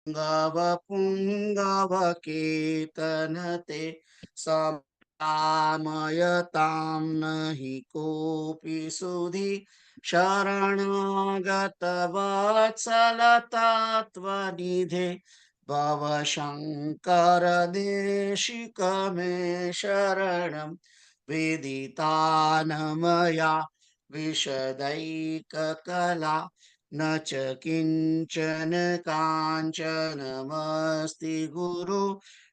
गव पुंगव केतनते समामयतां नहि कोऽपि सुधि शरणागत वत्सलतत्त्वनिधे भव शङ्कर देशिक मे शरणं विदितानमया विशदैककला न च किञ्चन काञ्चनमस्ति गुरु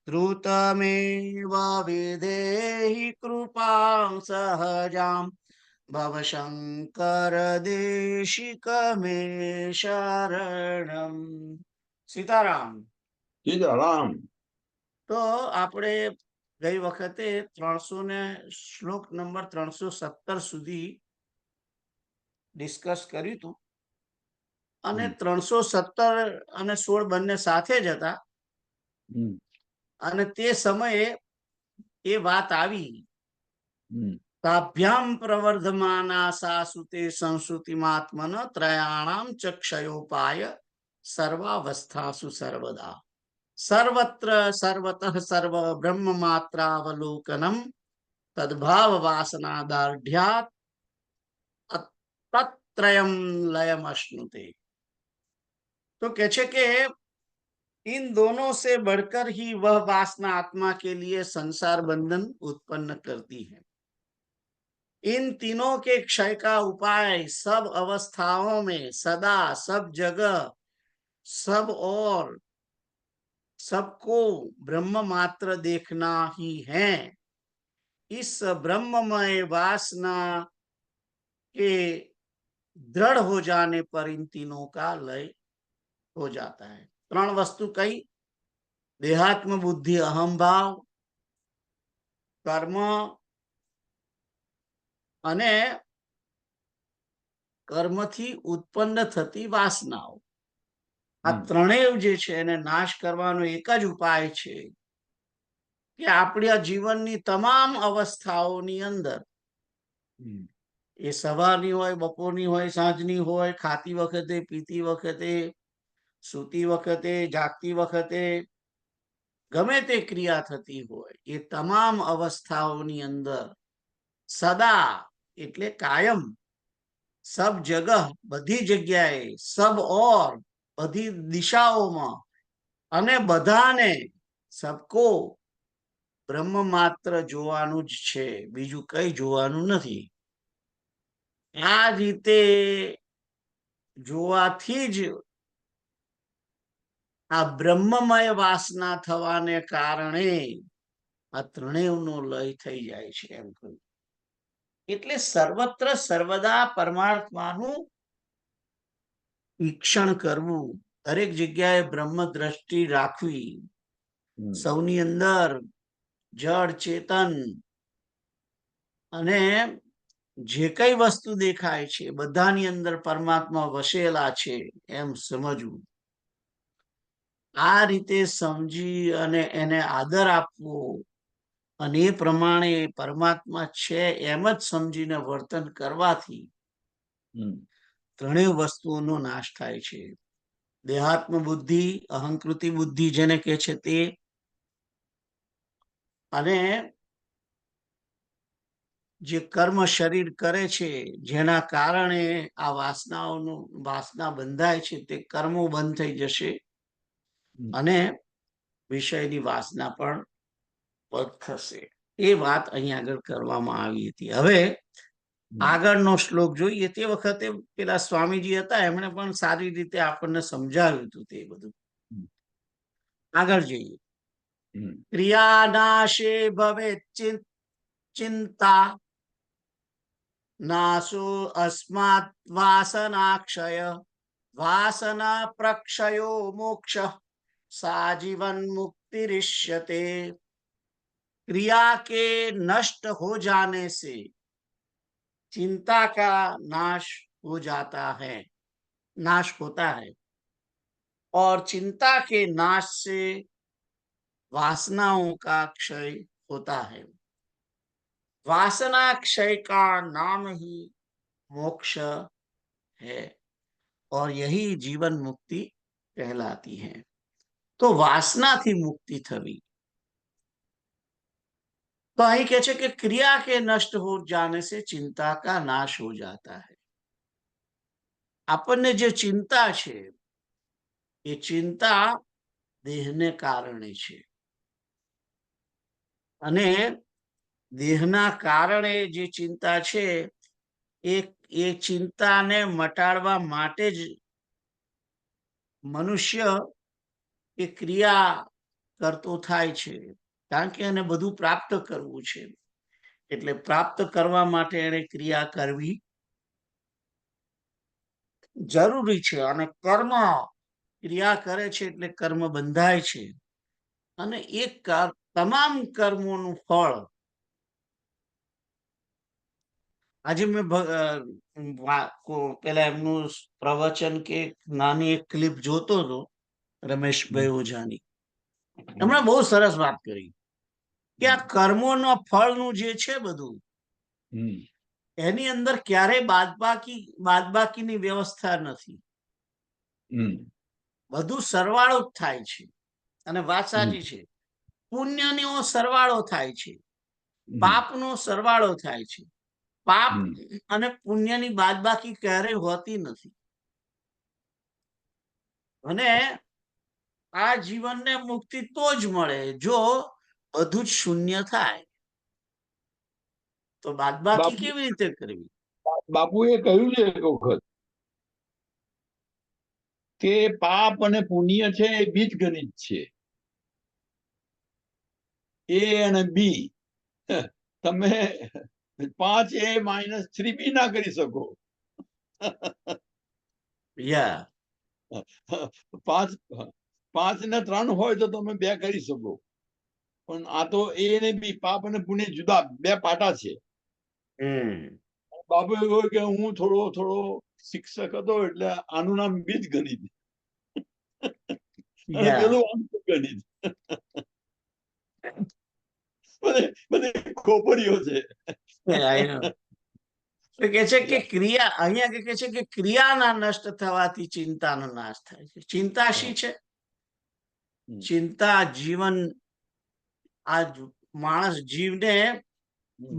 द्रुतमेव विधेहि कृपां सहजां भव शंकर देशिक मे शरणम। सीताराम। સીતારામ. તો આપણે ગઈ વખતે 300 ને શ્લોક નંબર 317 સુધી ડિસ્કસ કર્યું હતું અને 317 અને 16 બંને સાથે જ હતા અને તે સમયે એ વાત આવી તાભ્યામ પ્રવર્ધમાના સાસુતે સંસ્કૃતિમાત્મન ત્રયાણામ ચક્ષયોપાય સર્વાવસ્થાસુ સર્વદા સર્વત્ર સર્વતઃ સર્વ બ્રહ્મ માત્રાવલોકનમ તદ્ભાવ વાસના દાર્ઢ્યાત તત્त्रयम लयम अश्नुते। तो कहते कि इन दोनों से बढ़कर ही वह वासना आत्मा के लिए संसार बंधन उत्पन्न करती है। इन तीनों के क्षय का उपाय सब अवस्थाओं में सदा सब जगह सब और सबको ब्रह्म मात्र देखना ही है। इस ब्रह्ममय वासना के दृढ़ हो जाने पर इन तीनों का लय हो जाता है। 3 वस्तु कई, देहात्म बुद्धि अहम भाव, कर्म અને કર્મથી ઉત્પન્ન થતી વાસનાઓ, આ ત્રણેય જે છે એને નાશ કરવાનો એક જ ઉપાય છે કે આપણા જીવનની તમામ અવસ્થાઓની અંદર, એ સવારની હોય, બપોરની હોય, સાંજની હોય, ખાતી વખતે, પીતી વખતે, સૂતી વખતે, જાગતી વખતે, ગમે તે ક્રિયા થતી હોય, એ તમામ અવસ્થાઓની અંદર સદા એટલે કાયમ, सब जगह बधी जग्याए, सब और बधी दिशाओं अने बधाने सबको ब्रह्म मात्र जोवानुं ज छे, बीजू कई जोवानुं नथी। आ रीते जोवाथी ज आ ब्रह्ममय वासना थवाने कारणे आ त्रणेयनो लय थई जाय छे एम कह्युं। એટલે સર્વત્ર સર્વદા પરમાત્માનું વીક્ષણ કરવું, દરેક જગ્યાએ બ્રહ્મ દ્રષ્ટિ રાખવી, સૌની અંદર જળ ચેતન અને જે કઈ વસ્તુ દેખાય છે બધાની અંદર પરમાત્મા વસેલા છે એમ સમજવું। આ રીતે સમજી અને એને આદર આપવો અને એ પ્રમાણે પરમાત્મા છે એમ જ સમજીને વર્તન કરવાથી ત્રણેય વસ્તુઓનો નાશ થાય છે। દેહાત્મ બુદ્ધિ, અહંકૃતિ બુદ્ધિ જેને કહે છે તે, અને જે કર્મ શરીર કરે છે જેના કારણે આ વાસનાઓનું વાસના બંધાય છે તે કર્મો બંધ થઈ જશે અને વિષયની વાસના પણ બંધ થશે। એ વાત અહીં આગળ કરવામાં આવી હતી। હવે આગળનો શ્લોક જોઈએ। તે વખતે પેલા સ્વામીજી હતા એમણે પણ સારી રીતે આપણને સમજાવ્યું હતું તે બધું। આગળ જોઈએ। ક્રિયાનાશે ભવે ચિંતા नासो अस्मात् वासनाक्षय वासना प्रक्षयो मोक्ष सा जीवन मुक्तिरिष्यते। क्रिया के नष्ट हो जाने से चिंता का नाश हो जाता है, नाश होता है, और चिंता के नाश से वासनाओं का क्षय होता है। वासना क्षय का नाम ही मोक्ष है और यही जीवन मुक्ति कहलाती है। તો વાસનાથી મુક્તિ થવી। તો અહીં કહે છે કે ક્રિયા के नष्ट हो जाने से चिंता का नाश हो जाता है। આપણને જે ચિંતા છે એ ચિંતા દેહને કારણે છે, અને દેહના કારણે જે ચિંતા છે એ ચિંતાને મટાડવા માટે જ મનુષ્ય એ ક્રિયા કરતો થાય છે, કારણ કે એને બધું પ્રાપ્ત કરવું છે, એટલે પ્રાપ્ત કરવા માટે એને ક્રિયા કરવી જરૂરી છે। અને કર્મ ક્રિયા કરે છે એટલે કર્મ બંધાય છે, અને એ તમામ કર્મોનું ફળ આજે મેં પેલા એમનું પ્રવચન કે નાની એક ક્લિપ જોતો હતો રમેશભાઈ ઓઝાની, એમણે બહુ સરસ વાત કરી કે આ કર્મોના ફળનું જે છે બધું, એની અંદર ક્યારેય બાદબાકીની વ્યવસ્થા નથી, બધું સરવાળો જ થાય છે। અને વાત સાચી છે, પુણ્યનો સરવાળો થાય છે, પાપનો સરવાળો થાય છે, પાપ અને પુણ્યની બાદબાકી ક્યારેય હોતી નથી। અને આ જીવનને મુક્તિ તો જ મળે જો બધું જ શૂન્ય થાય, તો બાદબાકી કેવી રીતે કરવી? બાપુએ કહ્યું છે એક વખત કે પાપ અને પુણ્ય છે એ બીજગણિત છે, એ અને બી, તમે 5a - 3b ના કરી શકો। પાંચ ને 3 હોય તો તમે 2 કરી શકો, પણ આ તો એ ને બી, પાપ અને પુણ્ય જુદા, 2 પાટા છે। બાપુ એવું કે હું થોડો શિક્ષક હતો એટલે આનું નામ બીજ ગણિત અને પેલું અંક ગણિત, બધી ખોપરીઓ છે। કે છે કે ક્રિયા, અહીંયા કે છે કે ક્રિયાના નષ્ટ થવાથી ચિંતાનો નાશ થાય છે। ચિંતા શી છે? ચિંતા જીવન, આ માણસ જીવને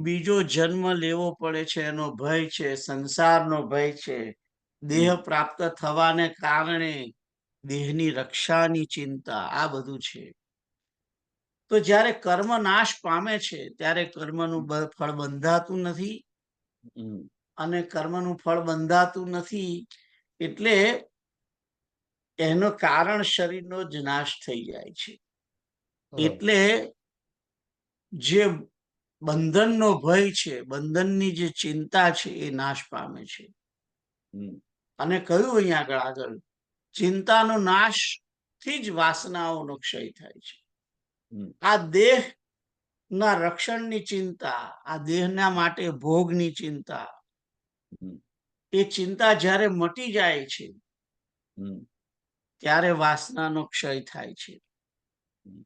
બીજો જન્મ લેવો પડે છે એનો ભય છે, સંસારનો ભય છે, દેહ પ્રાપ્ત થવાને કારણે દેહની રક્ષાની ચિંતા, આ બધું છે। તો જ્યારે કર્મ નાશ પામે છે ત્યારે કર્મનું ફળ બંધાતું નથી, અને કર્મનું ફળ બંધાતું નથી એટલે એનો કારણ શરીરનો જ નાશ થઈ જાય છે। એટલે જે બંધનનો ભય છે, બંધનની જે ચિંતા છે એ નાશ પામે છે। અને કહ્યું અહીંયા આગળ ચિંતાનો નાશ થી જ વાસનાઓનો ક્ષય થાય છે। આ દેહ ના રક્ષણની ચિંતા, આ દેહના માટે ભોગની ચિંતા, એ ચિંતા જ્યારે મટી જાય છે ત્યારે વાસનાનો ક્ષય થાય છે।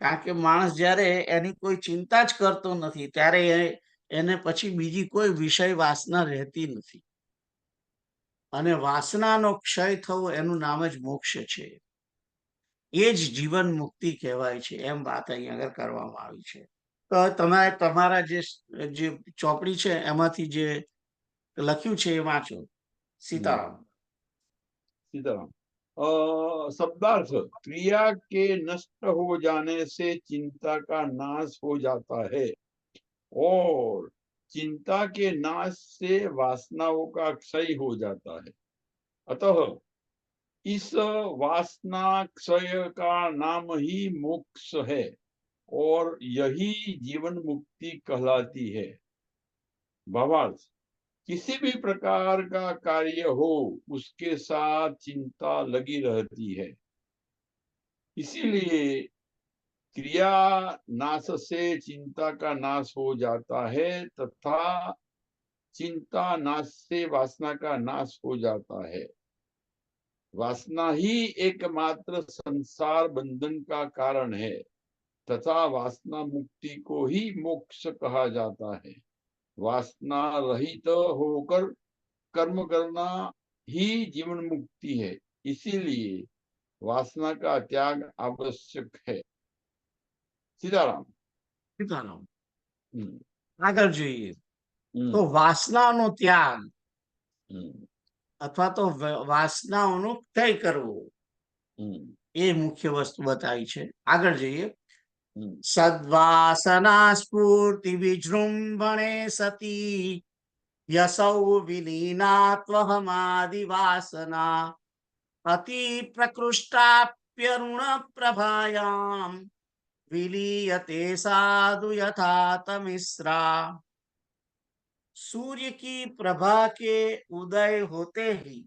કારણ કે માણસ જ્યારે એની કોઈ ચિંતા જ કરતો નથી ત્યારે એને પછી બીજી કોઈ વિષય વાસના રહેતી નથી, અને વાસનાનો ક્ષય થવો એનું નામ જ મોક્ષ છે, એ જ જીવન મુક્તિ કહેવાય છે, એમ વાત અહીં આગળ કરવામાં આવી છે। તો તમારા જે ચોપડી છે એમાંથી જે લખ્યું છે એ વાંચો। सीताराम। सीताराम। शब्दार्थ, क्रिया के नष्ट हो जाने से चिंता का नाश हो जाता है, और चिंता के नाश से वासनाओं का क्षय हो जाता है। अतः इस वासना क्षय का नाम ही मोक्ष है, और यही जीवन मुक्ति कहलाती है। भावार्थ, किसी भी प्रकार का कार्य हो उसके साथ चिंता लगी रहती है, इसीलिए क्रिया नाश से चिंता का नाश हो जाता है, तथा चिंता नाश से वासना का नाश हो जाता है। वासना ही एकमात्र संसार बंधन का कारण है, तथा वासना मुक्ति को ही मोक्ष कहा जाता है। वासना रहित होकर कर्म करना ही जीवन मुक्ति है। इसीलिए वासना का त्याग आवश्यक है। सीताराम। સીતારામ. हम्म, આગળ જોઈએ તો हम्म, વાસનાનો ત્યાગ हम्म, અથવા તો વાસનાઓનો ક્ષય કરવો हम्म, એ મુખ્ય વસ્તુ બતાવી છે. આગળ જઈએ. हम्म, સદ્વાસના સ્ફૂર્તિ વિજૃંભણે સતી યસૌ વિલીનાત્વહમાદિવાસના અતિ પ્રકૃષ્ટાપ્યરુણ પ્રભાયામ विलीयते साधु यथा तमिश्रा. सूर्य की प्रभा के उदय होते ही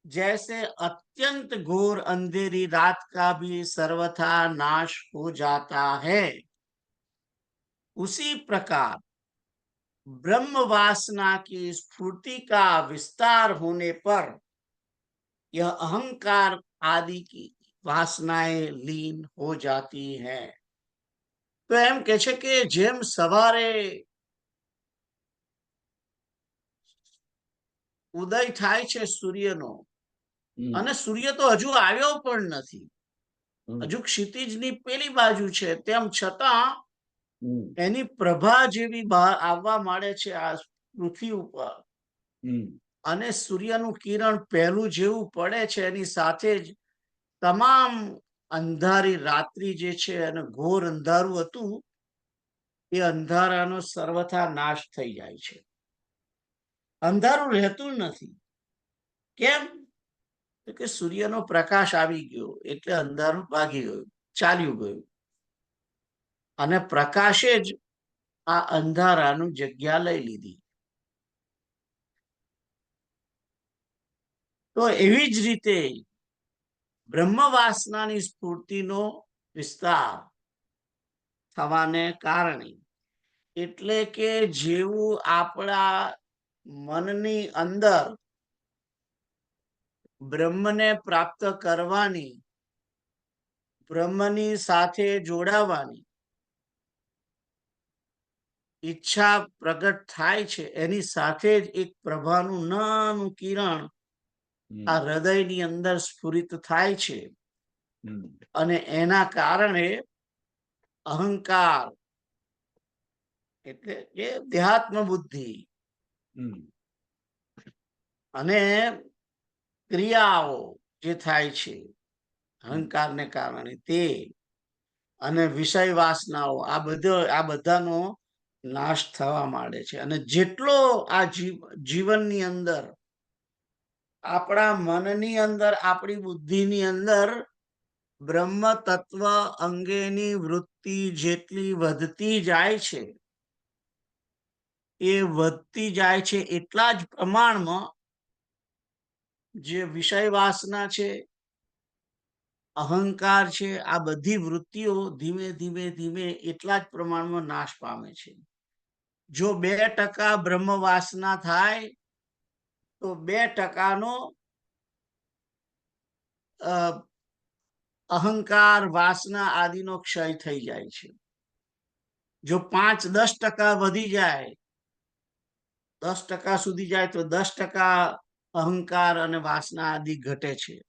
जैसे अत्यंत घोर अंधेरी रात का भी सर्वथा नाश हो जाता है, उसी प्रकार ब्रह्म वासना की स्फूर्ति का विस्तार होने पर यह अहंकार आदि की वासनाएं लीन हो जाती हैं. तो एम कहे છે કે જેમ સવારે ઉદય થાય છે સૂર્યનો અને हम्म, સૂર્ય તો હજુ આવ્યો પણ નથી, હજુ हम्म, ક્ષિતિજની પેલી બાજુ છે, તેમ છતાં हम्म, એની પ્રભા જેવી બહાર આવવા માંડે છે આ પૃથ્વી ઉપર. हम्म, અને સૂર્યનું કિરણ પહેલું જેવું પડે છે એની સાથે જ તમામ અંધારી રાત્રિ જે છે અને ઘોર અંધારું હતું એ અંધારાનો સર્વથા નાશ થઈ જાય છે. અંધારું રહેતું નથી. કેમ? તો કે સૂર્યનો પ્રકાશ આવી ગયો એટલે અંધારું ભાગી ગયું, ચાલ્યું ગયું. અને પ્રકાશે જ આ અંધારાનું જગ્યા લઈ લીધી. તો એવી જ રીતે બ્રહ્મ વાસનાની સ્ફૂર્તિનો વિસ્તાર થવાને કારણે, એટલે કે જેવું આપણા મનની અંદર બ્રહ્મને પ્રાપ્ત કરવાની, બ્રહ્મની સાથે જોડાવાની ઈચ્છા પ્રગટ થાય છે, એની સાથે જ એક પ્રભાનું નાનું કિરણ આ हम्म, હૃદયની અંદર સ્ફુરિત થાય છે. हम्म, અને એના કારણે અહંકાર એટલે કે દેહાત્મ બુદ્ધિ हम्म, અને ક્રિયાઓ જે થાય છે हम्म, અહંકારને કારણે તે અને વિષય વાસનાઓ આ બધાનો નાશ થવા માંડે છે. અને જેટલો આ જીવનની અંદર આપણા મનની અંદર, આપણી બુદ્ધિની અંદર બ્રહ્મ તત્વ અંગેની વૃત્તિ જેટલી વધતી જાય છે, એ વધતી જાય છે એટલા જ પ્રમાણમાં જે વિષય વાસના છે, અહંકાર છે, આ બધી વૃત્તિઓ ધીમે ધીમે ધીમે એટલા જ પ્રમાણમાં નાશ પામે છે. જો 2% બ્રહ્મ વાસના થાય તો 2% અહંકાર વાસના આદિનો ક્ષય થઈ જાય છે. જો 5-10% વધી જાય, 10% સુધી જાય તો 10% અહંકાર અને વાસના આદિ ઘટે છે.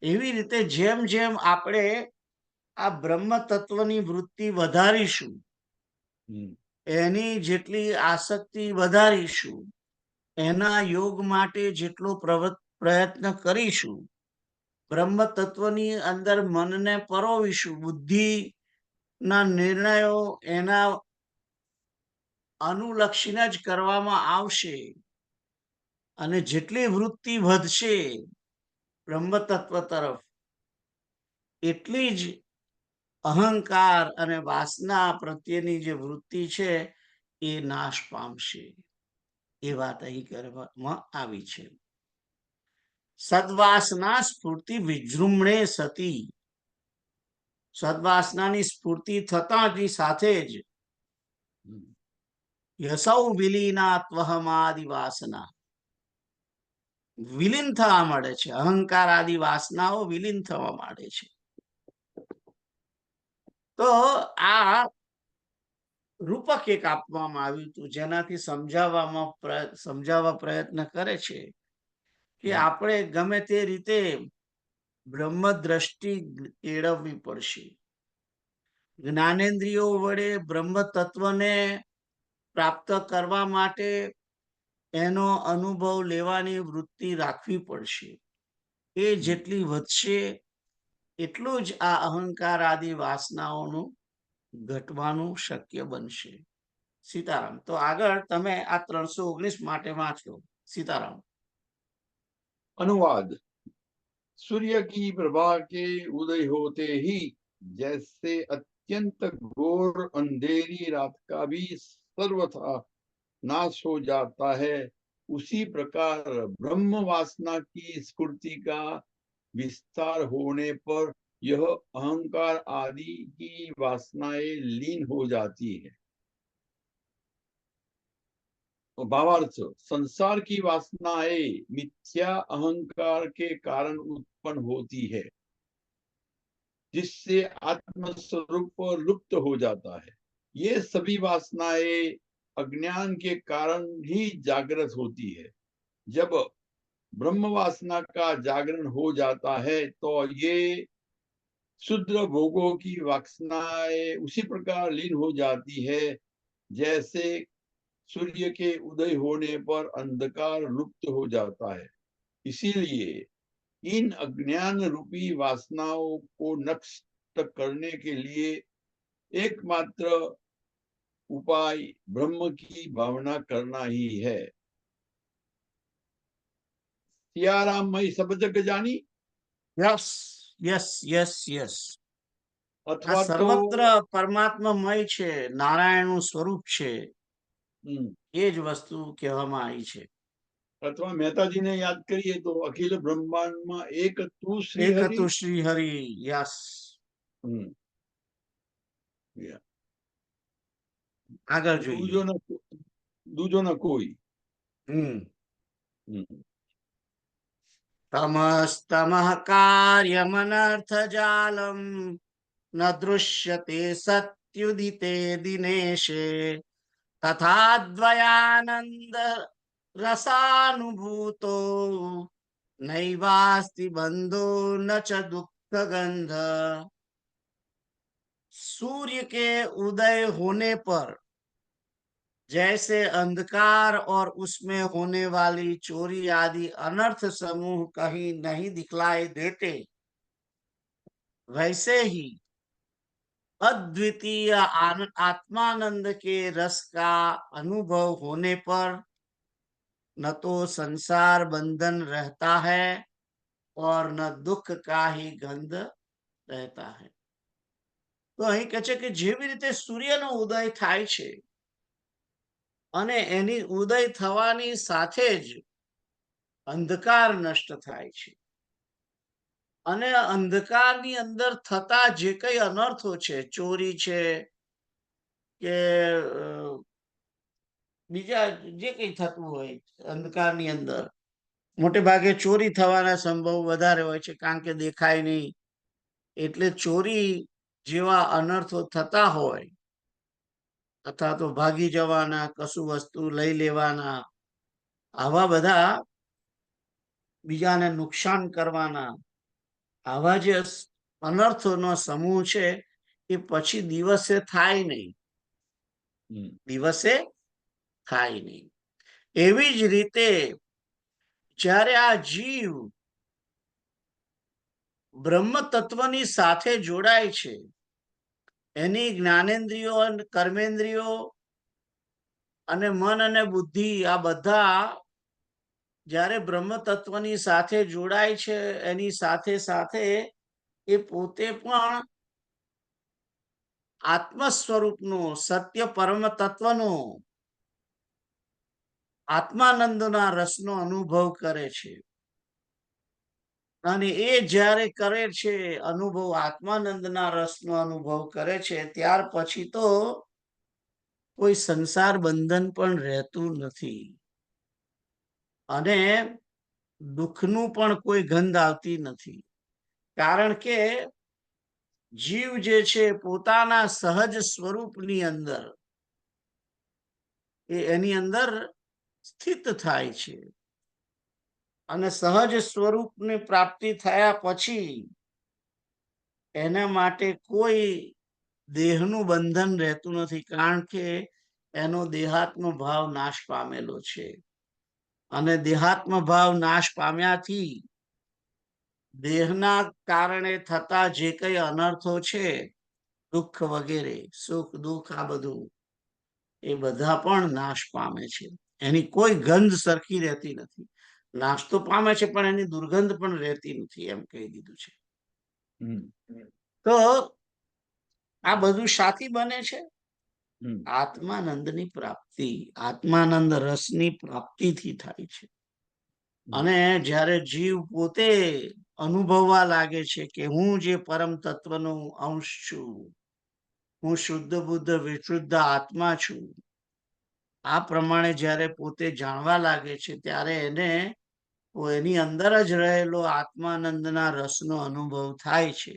એવી રીતે જેમ જેમ આપણે આ બ્રહ્મ તત્વની વૃત્તિ વધારીશું, हम्म, એની જેટલી આસક્તિ વધારીશું, એના યોગ માટે જેટલો પ્રયત્ન કરીશું, બ્રહ્મ તત્વની અંદર મનને પરોવીશું, બુદ્ધિ ના નિર્ણયો એના અનુલક્ષીને જ કરવામાં આવશે. અને જેટલી વૃત્તિ વધશે બ્રહ્મ તત્વ તરફ, એટલી જ અહંકાર અને વાસના પ્રત્યેની જે વૃત્તિ છે એ નાશ પામશે. એ વાત અહીં કરવામાં આવી છે. સદવાસના સ્ફૂર્તિ વિજૃંભણે સતી. સદવાસનાની સ્ફૂર્તિ થતાની સાથે જ हम्म, યસૌ વિલીનાત્વહમાદિ વાસના વિલીન થવા માંડે છે. અહંકાર આદિ વાસનાઓ વિલીન થવા માંડે છે. તો આ રૂપક એક આપવામાં આવ્યું હતું જેનાથી સમજાવવા પ્રયત્ન કરે છે કે આપણે ગમે તે રીતે બ્રહ્મ દ્રષ્ટિ કેળવવી પડશે. જ્ઞાનેન્દ્રિયો વડે બ્રહ્મ તત્વને પ્રાપ્ત કરવા માટે એનો અનુભવ લેવાની વૃત્તિ રાખવી પડશે. એ જેટલી વધશે એટલું જ આ અહંકાર આદિ વાસનાઓનું ઘટવાનું શક્ય બનશે. સીતારામ. તો આગળ તમે આ 319 માટે વાંચો. સીતારામ. अनुवाद। सूर्य की प्रभा के उदय होते ही जैसे अत्यंत घोर अंधेरी रात का भी सर्वथा नाश हो जाता है, उसी प्रकार ब्रह्म वासना की स्फूर्ति का विस्तार होने पर यह अहंकार आदि की वासनाएं लीन हो जाती है। भावार्थ, संसार की वासनाएं मिथ्या अहंकार के कारण उत्पन्न होती है, जिससे आत्म स्वरूप लुप्त हो जाता है। ये सभी वासनाएं अज्ञान के कारण ही जागृत होती है। जब ब्रह्म वासना का जागरण हो जाता है तो ये शुद्र भोगों की वासनाएं उसी प्रकार लीन हो जाती है जैसे सूर्य के उदय होने पर अंधकार लुप्त हो जाता है। इसीलिए इन अज्ञान रूपी वासनाओं को नष्ट करने के लिए एकमात्र उपाय ब्रह्म की भावना करना ही है। सियाराम मई सब जग जानी। Yes yes yes yes. આ अथवा तो સર્વત્ર પરમાત્મામય છે, નારાયણનું સ્વરૂપ છે. એ જ વસ્તુ કહેવામાં આવી છે. अथवा मेहताजी ने याद करिए तो अखिल ब्रह्मांड में एक तू श्री એક हरि। હતું શ્રી હરિ. યસ. આગળ જોઈએ. दूजो न कोई। તમસ્તમઃ કાર્યમનર્થ જાલમ ન દૃશ્યતે સત્યુદિતે દિનેશે તથાદ્વયાનંદ રસાનુભૂતો નૈવાસ્તિ બંધો ન ચ दुख गंध. सूर्य के उदय होने पर जैसे अंधकार और उसमें होने वाली चोरी आदि अनर्थ समूह कहीं नहीं दिखलाई देते, वैसे ही अद्वितीय आत्मानंद के रस का अनुभव होने पर न तो संसार बंधन रहता है और न दुख का ही गंध रहता है. તો અહીં કહે છે કે જેવી રીતે સૂર્યનો ઉદય થાય છે અને એની ઉદય થવાની સાથે જ અંધકાર નષ્ટ થાય છે, અને અંધકારની અંદર થતા જે કઈ અનર્થો છે, ચોરી છે કે બીજા જે કઈ થતું હોય અંધકારની અંદર, મોટે ભાગે ચોરી થવાના સંભવ વધારે હોય છે, કારણ કે દેખાય નહીં. એટલે ચોરી જેવા અનર્થો થતા હોય અથવા તો ભાગી જવાના, કશું વસ્તુ લઈ લેવાના, આવા બધા બીજાને નુકસાન કરવાના, આવા જે અનર્થોનો સમૂહ છે એ પછી દિવસે થાય નહીં. દિવસે થાય નહીં. એવી જ રીતે જ્યારે આ જીવ બ્રહ્મ તત્વની સાથે જોડાય છે, એની જ્ઞાનેન્દ્રિયો અને કર્મેન્દ્રિયો અને મન અને બુદ્ધિ આ બધા જ્યારે બ્રહ્મ તત્વની સાથે જોડાય છે, એની સાથે સાથે એ પોતે પણ આત્મ સ્વરૂપનું સત્ય પરમ તત્વનું આત્માનંદના રસનો અનુભવ કરે છે. અને એ જ્યારે કરે છે અનુભવ, આત્માનંદના રસનો અનુભવ કરે છે, ત્યાર પછી તો કોઈ સંસાર બંધન પણ રહેતું નથી અને દુઃખનું પણ કોઈ ગંધ આવતી નથી. કારણ કે જીવ જે છે પોતાના સહજ સ્વરૂપની અંદર એની અંદર સ્થિત થાય છે. અને સહજ સ્વરૂપની પ્રાપ્તિ થયા પછી એના માટે કોઈ દેહનું બંધન રહેતું નથી, કારણ કે એનો દેહાત્મ ભાવ નાશ પામેલો છે. અને દેહાત્મ ભાવ નાશ પામ્યાથી દેહના કારણે થતા જે કઈ અનર્થો છે, દુઃખ વગેરે, સુખ દુઃખ, આ બધું એ બધા પણ નાશ પામે છે. એની કોઈ ગંધ સરખી રહેતી નથી. નાશ તો પામે છે પણ એની દુર્ગંધ પણ રહેતી નથી, એમ કહી દીધું છે. તો આ બધું શાથી બને છે? આત્માનંદની પ્રાપ્તિ, આત્માનંદ રસની પ્રાપ્તિથી થાય છે. અને જ્યારે જીવ પોતે અનુભવવા લાગે છે કે હું જે પરમ તત્વનો અંશ છું, હું શુદ્ધ બુદ્ધ વિશુદ્ધ આત્મા છું, આ પ્રમાણે જ્યારે પોતે જાણવા લાગે છે ત્યારે એને એની અંદર જ રહેલો આત્માનંદના રસનો અનુભવ થાય છે.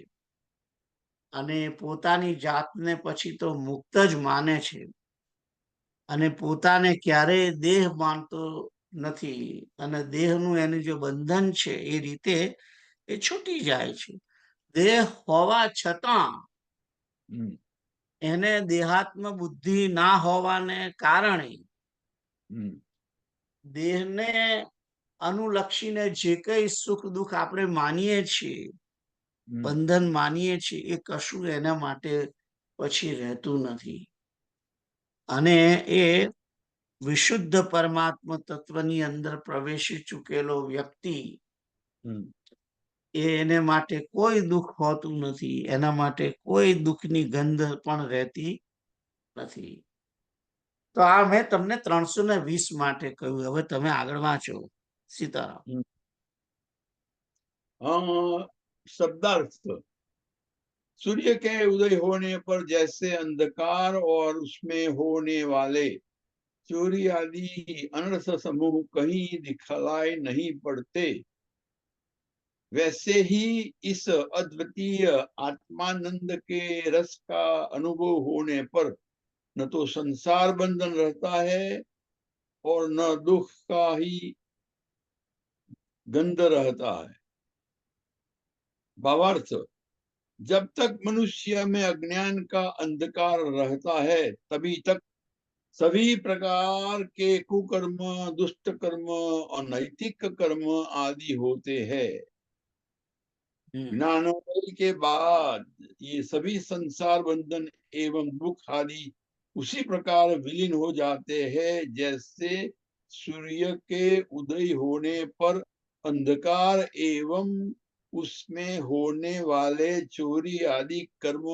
અને પોતાની જાતને પછી તો મુક્ત જ માને છે. અને પોતાને ક્યારેય દેહ માનતો નથી. અને દેહનું એનું જે બંધન છે એ રીતે એ છૂટી જાય છે. દેહ હોવા છતાં એને દેહાત્મ બુદ્ધિ ના હોવાને કારણે દેહને અનુલક્ષીને જે કઈ સુખ દુઃખ આપણે માનીએ છીએ, બંધન માનીએ છીએ, એ કશું એના માટે પછી રહેતું નથી. અને એ વિશુદ્ધ પરમાત્મા તત્વની અંદર પ્રવેશી ચૂકેલો વ્યક્તિ, એને માટે કોઈ દુઃખ હોતું નથી. એના માટે કોઈ દુઃખની ગંધ પણ રહેતી નથી. તો આ મેં તમને 320 માટે કહ્યું. હવે તમે આગળ વાંચો. સીતારામ. शब्दार्थ। सूर्य के उदय होने पर जैसे अंधकार और उसमें होने वाले चोरी आदि अनर्थ समूह कहीं दिखलाई नहीं पड़ते, वैसे ही इस अद्वितीय आत्मानंद के रस का अनुभव होने पर न तो संसार बंधन रहता है और न दुख का ही गंध रहता है। भावार्थ, जब तक मनुष्य में अज्ञान का अंधकार रहता है तभी तक सभी प्रकार के कुकर्म, दुष्ट कर्म, अनैतिक कर्म आदि होते हैं। ज्ञानोदय के बाद ये सभी संसार बंधन एवं दुख आदि उसी प्रकार विलीन हो जाते हैं जैसे सूर्य के उदय होने पर अंधकार एवं उसमें होने वाले चोरी आदि कर्म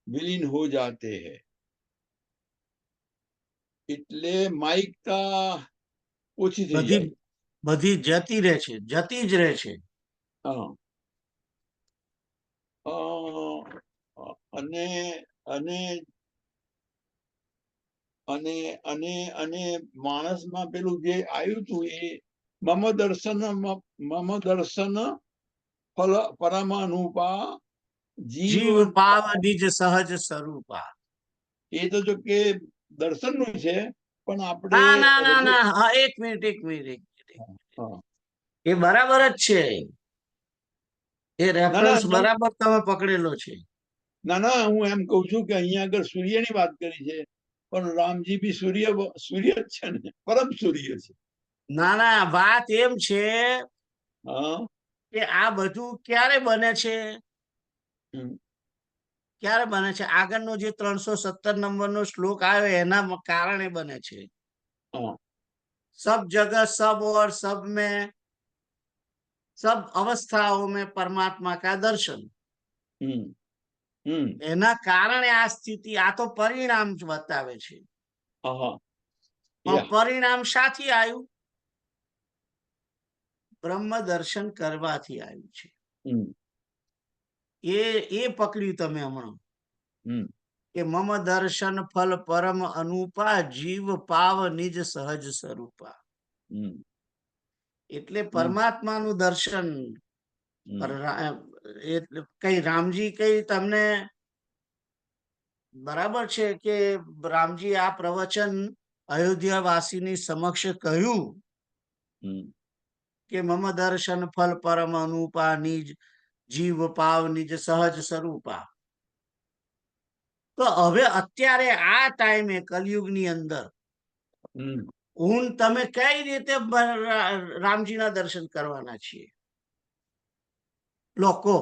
विलीन हो जाते हैं। એટલે માઇકતા ઓછી થઈ જાય. બધી જતી રહે છે, જતી જ રહે છે. અને અને અને અને અને માણસમાં પેલું જે આવ્યું હતું એ મમ દર્શન ફલ પરમાનુપા જીવ પાવ નિજ સહજ સ્વરૂપા. એ તો જો કે દર્શનનું છે, પણ આપણે ના ના ના ના, હા, એક મિનિટ. એ બરાબર જ છે. એ રેફરન્સ બરાબર તમે પકડેલો છે. ના, હું એમ કહું છું કે અહીંયા આગળ સૂર્યની વાત કરી છે, પણ રામજી બી સૂર્ય જ છે ને, પરમ સૂર્ય છે. ના, વાત એમ છે કે આ બધું ક્યારે બને છે? ક્યારે બને છે? આગળનો જે 317 નંબરનો શ્લોક આવ્યો એના કારણે બને છે. सब जगह सब और सब में सब अवस्थाओं में परमात्मा का दर्शन, એના કારણે આ સ્થિતિ, આ તો પરિણામ બતાવે છે. પરિણામ શાથી આવ્યું? બ્રહ્મ દર્શન કરવાથી આવ્યું છે. એ પકડ્યું તમે હમણાં કે મમ દર્શન ફલ પરમ અનુપા જીવ પાવ નિજ સહજ સ્વરૂપા. એટલે પરમાત્માનું દર્શન. કઈ રામજી કઈ તમને બરાબર છે કે રામજી આ પ્રવચન અયોધ્યા વાસીની સમક્ષ કહ્યું કે મમ દર્શન ફલ પરમ અનુપા નિજ જીવ પાવ નિજ સહજ સ્વરૂપા. તો હવે અત્યારે આ ટાઈમે કલયુગની અંદર હમ હું ને તમે કઈ રીતે રામજીના દર્શન કરવાના છીએ લોકો?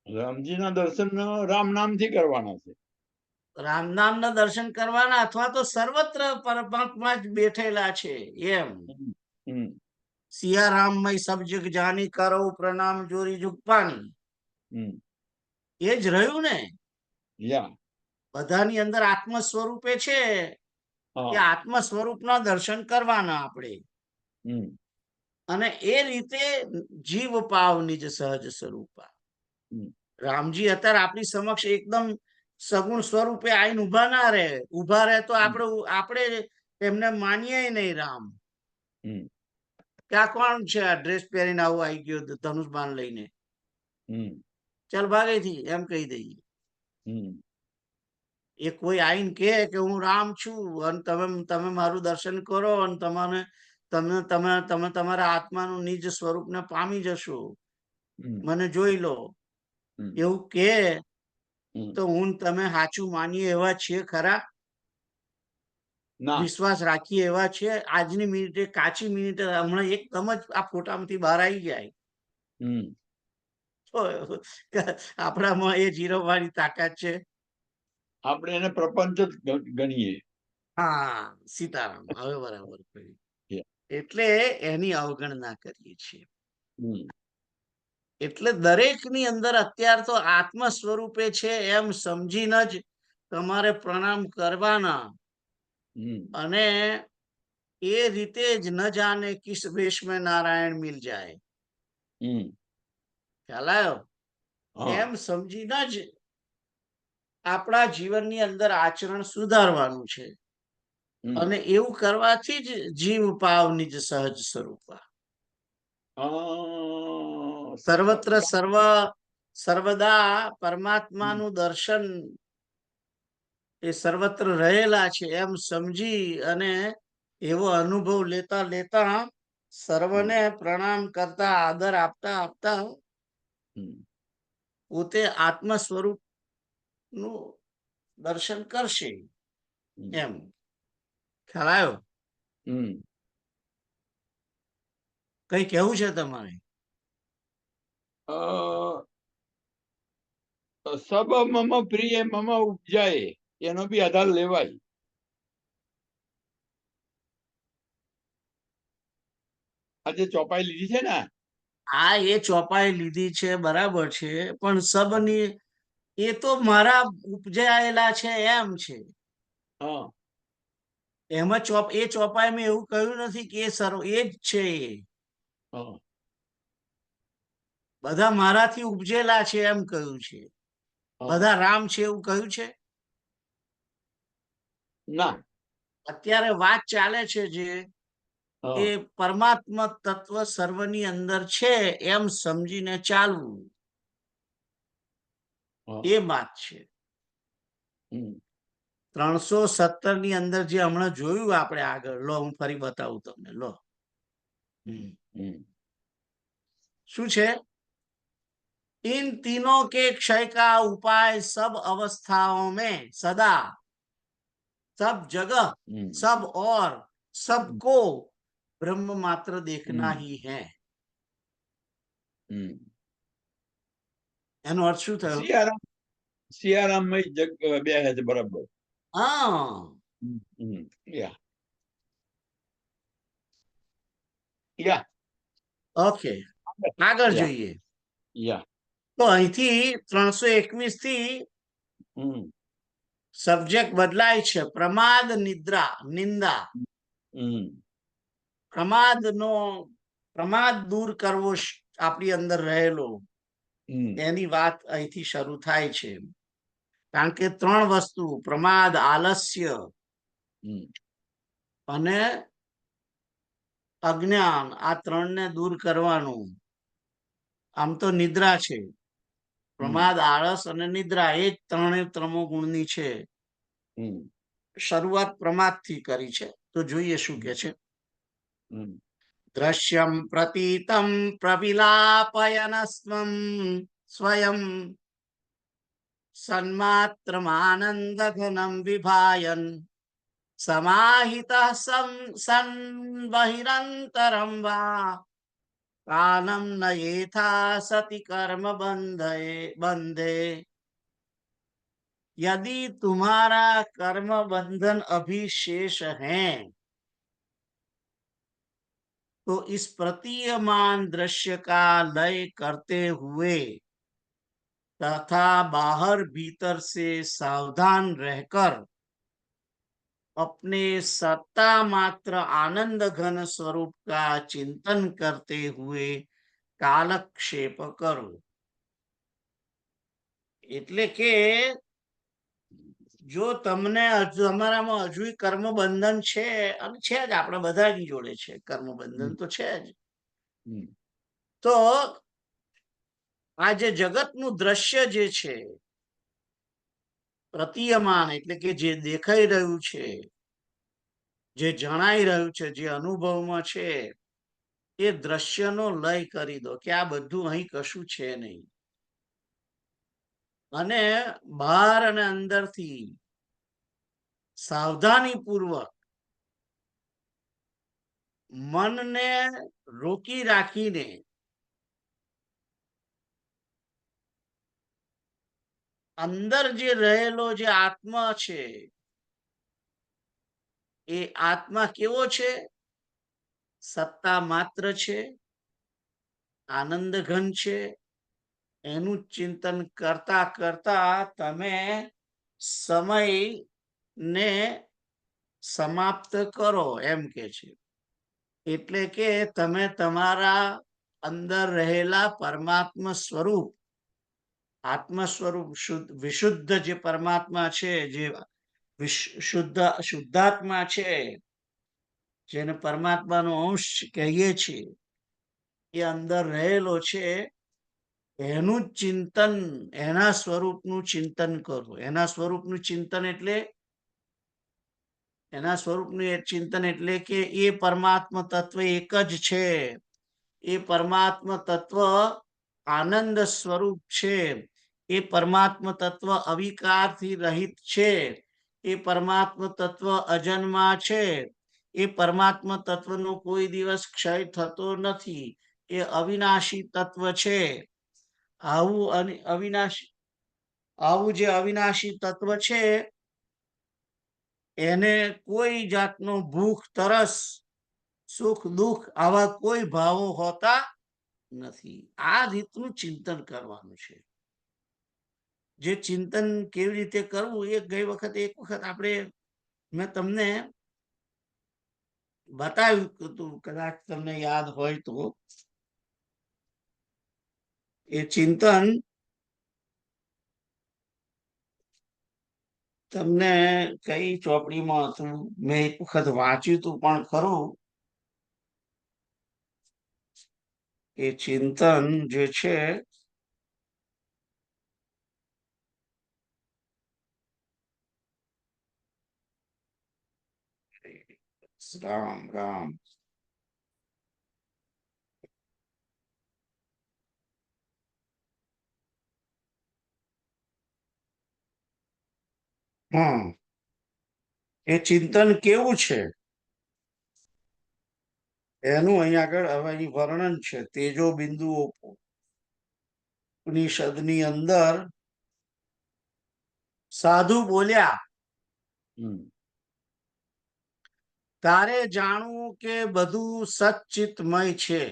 રામજીના દર્શન રામ નામથી કરવાના છે. રામ નામના દર્શન કરવાના, અથવા તો સર્વત્ર પરમાત્મા જ બેઠેલા છે એમ. હમ સિયારામમય સબ જગ જાની કરો પ્રણામ જોરી જુગપાની, હમ એ જ રહ્યું ને. યા બધાની અંદર આત્મ સ્વરૂપે છે, કે હા આત્મ સ્વરૂપના દર્શન કરવાના આપણે. હમ અને એ રીતે જીવ પાવ નિજ સહજ સ્વરૂપા. હમ રામજી અત્યારે આપણી સમક્ષ એકદમ સગુણ સ્વરૂપે આઈને ઉભા ના રહે. ઉભા રહે તો આપણે એમને માનીએ નહીં રામ. હમ કે આ કોણ છે, આ ડ્રેસ પહેરીને આવું આવી ગયો ધનુષ બાણ લઈને, હમ ચાલ ભાગેથી એમ કહી દઈએ. હમ એ કોઈ આઈને કે હું રામ છું અને તમે મારું દર્શન કરો અને તમે તમારા આત્માનું નિજ સ્વરૂપને પામી જશો, હમ મને જોઈ લો, હમ એવું કે હમ તો હું તમે સાચું માનીએ એવા છીએ ખરા? ના વિશ્વાસ રાખીએ એવા છે? આજની મિનિટે, કાચી મિનિટે, હમણાં એકદમ જ આ ફોટામાંથી બહાર આવી જાય હમ તો આપણામાં એ જીરવવાની તાકાત છે? આપણે એને પ્રપંચ જ ગણીએ. હા, સીતારામ, હવે બરાબર કહ્યું. Yeah. એટલે એની અવગણના કરીએ છીએ. હમ એટલે દરેકની અંદર અત્યાર તો આત્મ સ્વરૂપે છે એમ સમજીને જ તમારે પ્રણામ કરવાના. હમ અને એ રીતે જ ન જાને કિસ વેશ મેં નારાયણ મિલ જાય. હમ ખ્યાલ આવ્યો? હા એમ સમજીને જ આપણા જીવનની અંદર આચરણ સુધારવાનું છે. હમ અને એવું કરવાથી જ જીવ પાવ નિજ સહજ સ્વરૂપા. સર્વત્ર સર્વદા પરમાત્માનું દર્શન એ સર્વત્ર રહેલા છે એમ સમજી અને એવો અનુભવ લેતા લેતા સર્વને પ્રણામ કરતા, આદર આપતા આપતા પોતે આત્મ સ્વરૂપ નું દર્શન કરશે એમ. ખ્યાલ આવ્યો? હમ કઈ કેવું છે તમારે? સબ મમ પ્રિય મમ ઉપજાય, એનો બી આધાર લેવાય. આજે ચોપાઈ લીધી છે ને. આ એ ચોપાઈ લીધી છે, બરાબર છે, પણ સબની એ તો મારા ઉપજાયેલા છે એમ છે. હા એમાં એ ચોપાઈમાં એવું કહ્યું નથી કે એ જ છે. હા બધા મારાથી ઉપજેલા છે એમ કહ્યું છે. હા બધા રામ છે એવું કહ્યું છે? ના. અત્યારે વાત ચાલે છે જે હા એ પરમાત્મા તત્વ સર્વની અંદર છે એમ સમજીને ચાલવું, હા એ વાત છે. હમ 317 ની અંદર જે હમણાં જોયું આપણે આગળ, લો હું ફરી બતાવું તમને. લો હમ શું છે? इन तीनों के क्षय का उपाय सब अवस्थाओं में सदा, सब जगह, હમ सब और सबको ब्रह्म मात्र देखना હમ ही है. હમ એનો અર્થ શું થયો? સિયારામ જગ બે છે બરાબર. હા, યા યા ઓકે, આગળ યા જોઈએ. યા તો અહીંથી 321 થી હમ સબ્જેક્ટ બદલાય છે. પ્રમાદ, નિદ્રા, નિંદા. હમ પ્રમાદ દૂર કરવો આપણી અંદર રહેલો, હમ એની વાત અહીંથી શરૂ થાય છે. કારણ કે 3 વસ્તુ, પ્રમાદ, આલસ્ય હમ અને અજ્ઞાન, આ 3 ને દૂર કરવાનું. આમ તો નિદ્રા છે. પ્રમાદ, આળસ અને નિદ્રા, એ જ 3 તમો ગુણની છે. હમ શરૂઆત પ્રમાદથી કરી છે, તો જોઈએ શું કે છે. દ્રશ્યમ પ્રતીતમ પ્રવિલાપયનસ્વમ સ્વયં સન્માત્રમાનંદ ઘનમ વિભાયન સમાહિતઃ સન બહિરંતરમ વા કાનમ નયેથા સતિ કર્મ બંધે यदि तुम्हारा कर्म बंधन अभी शेष है तो इस प्रतीयमान दृश्य का लय करते हुए तथा बाहर भीतर से सावधान रहकर अपने सत्ता मात्र आनंद घन स्वरूप का चिंतन करते हुए कालक्षेप करो। એટલે કે જો તમને તમારામાં હજુ કર્મ બંધન છે, અને છે જ, આપણે બધાની જોડે છે કર્મ બંધન તો છે જ, તો આ જે જગતનું દ્રશ્ય જે છે પ્રતીયમાન એટલે કે જે દેખાઈ રહ્યું છે, જે જણાઈ રહ્યું છે, જે અનુભવમાં છે, એ દ્રશ્યનો લય કરી દો કે આ બધું અહીં કશું છે નહીં, અને બહાર અને અંદરથી સાવધાની પૂર્વક મનને રોકી રાખીને અંદર જે રહેલો જે આત્મા છે, એ આત્મા કેવો છે? સત્તા માત્ર છે, આનંદ ઘન છે, એનું ચિંતન કરતા કરતા તમે સમયને સમાપ્ત કરો એમ કે છે। એટલે કે તમે તમારા અંદર રહેલા પરમાત્મા સ્વરૂપ, આત્મ સ્વરૂપ, વિશુદ્ધ જે પરમાત્મા છે, જે શુદ્ધાત્મા છે, જેને પરમાત્માનો અંશ કહીએ છીએ, એ અંદર રહેલો છે, એનું ચિંતન, એના સ્વરૂપનું ચિંતન કરો। એના સ્વરૂપનું ચિંતન એટલે એના સ્વરૂપનું ચિંતન એટલે કે એ પરમાત્મા તત્વ એક જ છે, એ પરમાત્મા તત્વ આનંદ સ્વરૂપ છે, એ પરમાત્મા તત્વ અવિકારથી રહિત છે, એ પરમાત્મા તત્વ અજન્મા છે, એ પરમાત્મા તત્વનો કોઈ દિવસ ક્ષય થતો નથી, એ અવિનાશી તત્વ છે। આવું જે અવિનાશી તત્વ છે, એને કોઈ જાતનો ભૂખ, તરસ, સુખ, દુઃખ આવા કોઈ ભાવો હોતા નથી। આ રીતનું ચિંતન કરવાનું છે। જે ચિંતન કેવી રીતે કરવું એ એક વખત આપણે મેં તમને બતાવ્યું હતું, કદાચ તમને યાદ હોય તો। એ ચિંતન તમને કઈ ચોપડીમાં હતું, મેં એક વખત વાંચ્યું હતું પણ ખરું। એ ચિંતન જે છે રામ રામ હા, એ ચિંતન કેવું છે એનું અહીં આગળ હવે વર્ણન છે। તેજો બિંદુઓ ઉપનિષદની અંદર સાધુ બોલ્યા, તારે જાણવું કે બધું સચ્ચિતમય છે,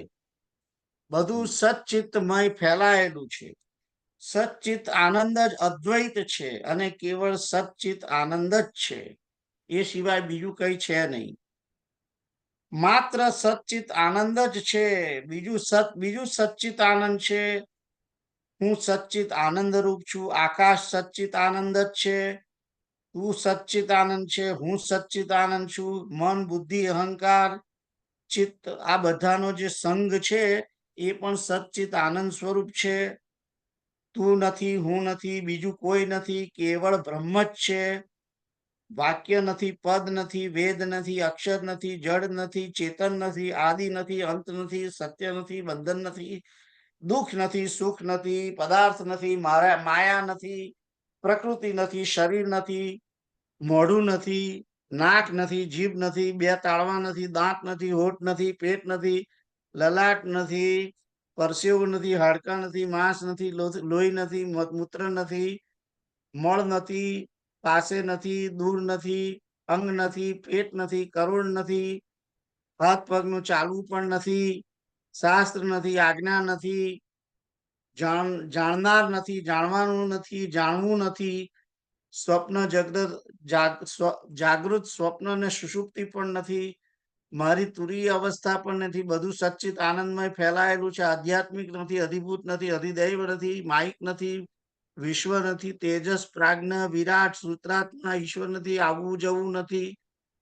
બધું સચ્ચિતમય ફેલાયેલું છે, સચ્ચિત આનંદ જ અદ્વૈત છે, અને કેવળ સચ્ચિત આનંદ જ છે, એ સિવાય બીજું કઈ છે નહીં। માત્ર સચ્ચિત આનંદ જ છે, બીજું સચ્ચિત આનંદ છે। હું સચ્ચિત આનંદ રૂપ છું, આકાશ સચ્ચિત આનંદ જ છે, તું સચ્ચિત આનંદ છે, હું સચ્ચિત આનંદ છું, મન, બુદ્ધિ, અહંકાર, ચિત્ત, આ બધાનો જે સંગ છે એ પણ સચ્ચિત આનંદ સ્વરૂપ છે। તું નથી, હું નથી, બીજું કોઈ નથી, કેવળ બ્રહ્મ જ છે। વાક્ય નથી, પદ નથી, વેદ નથી, અક્ષર નથી, જડ નથી, ચેતન નથી, આદિ નથી, અંત નથી, સત્ય નથી, બંધન નથી, દુઃખ નથી, સુખ નથી, પદાર્થ નથી, માયા નથી, પ્રકૃતિ નથી, શરીર નથી, મોઢું નથી, નાક નથી, જીભ નથી, બે તાળવા નથી, દાંત નથી, હોઠ નથી, પેટ નથી, લલાટ નથી, પરસેવો નથી, હાડકા નથી, માંસ નથી, લોહી નથી, મૂત્ર નથી, મળ નથી, પાસે નથી, દૂર નથી, અંગ નથી, પેટ નથી, કરોડ નથી, હાથ પગનું ચાલવું પણ નથી, શાસ્ત્ર નથી, આજ્ઞા નથી, જાણનાર નથી, જાણવાનું નથી, જાણવું નથી, સ્વપ્ન જાગૃત સ્વપ્ન ને સુષુપ્તિ પણ નથી, મારી તુરીય અવસ્થા પણ નથી, બધું સચ્ચિત આનંદમય ફેલાયેલું છે, આધ્યાત્મિક નથી, અધિભૂત નથી, અધિદૈવ નથી, માઇક નથી, વિશ્વ નથી, તેજસ, પ્રાજ્ઞ, વિરાટ, સૂત્રાત્મા, ઈશ્વર નથી, આવવું જવું નથી,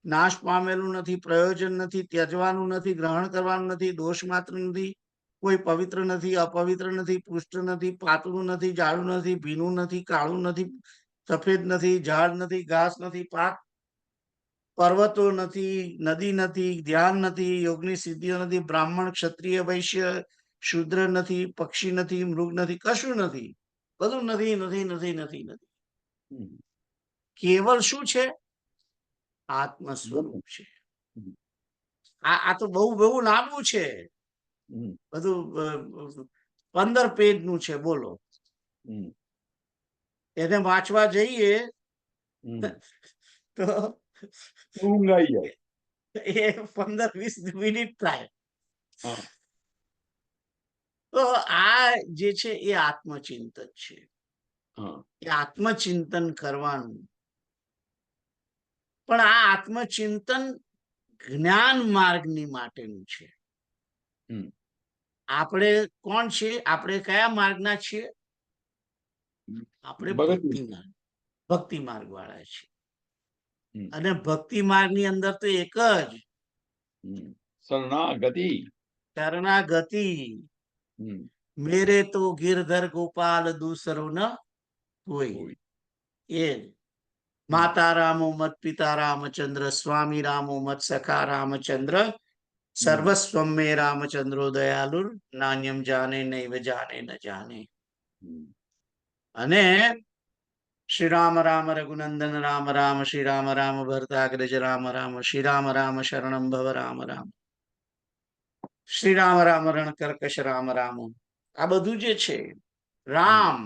નાશ પામેલું નથી, પ્રયોજન નથી, ત્યજવાનું નથી, ગ્રહણ કરવાનું નથી, દોષ માત્ર નથી, કોઈ પવિત્ર નથી, અપવિત્ર નથી, પુષ્ટ નથી, પાતળું નથી, જાડું નથી, ભીનું નથી, કાળું નથી, સફેદ નથી, ઝાડ નથી, ઘાસ નથી, પાક પર્વતો નથી, નદી નથી, ધ્યાન નથી, યોગની સિદ્ધિઓ નથી, બ્રાહ્મણ, ક્ષત્રિય, વૈશ્ય, શુદ્ર નથી, પક્ષી નથી, મૃગ નથી, કશું નથી, બધું નથી, નથી, નથી, નથી, નથી. કેવલ શું છે? આત્મ સ્વરૂપ છે. આ તો બહુ બહુ લાંબુ છે, બધું 15 પેજ નું છે. બોલો, એને વાંચવા જઈએ તો ઊંઘ આવી જાય. એ 15-20 મિનિટ થાય. હા. તો આ જે છે એ આત્મચિંતન છે. હા. એ આત્મચિંતન કરવાનું. પણ આ આત્મચિંતન જ્ઞાન માર્ગની માટેનું છે. આપણે કોણ છે? આપણે કયા માર્ગના છીએ? આપણે ભક્તિ માર્ગ વાળા છીએ. અને ભક્તિ માર્ગની અંદર તો એક જ શરણાગતિ. શરણાગતિ. મેરે તો ગિરધર ગોપાલ દૂસરો ન કોઈ. એ માતા રામો મત પિતા રામચંદ્ર, સ્વામી રામો મત સખા રામચંદ્ર, સર્વસ્વમ મે રામચંદ્રો દયાલુર, નાન્યમ જાને નૈવ જાને ન જાને. અને શ્રી રામ રામ રઘુનંદન રામ રામ, શ્રી રામ રામ ભરતાગ્રજ રામ રામ, શ્રી રામ રામ શરણમ ભવ રામ રામ, શ્રી રામ રામ રણ કર્કશ રામ રામ. આ બધું જે છે રામ.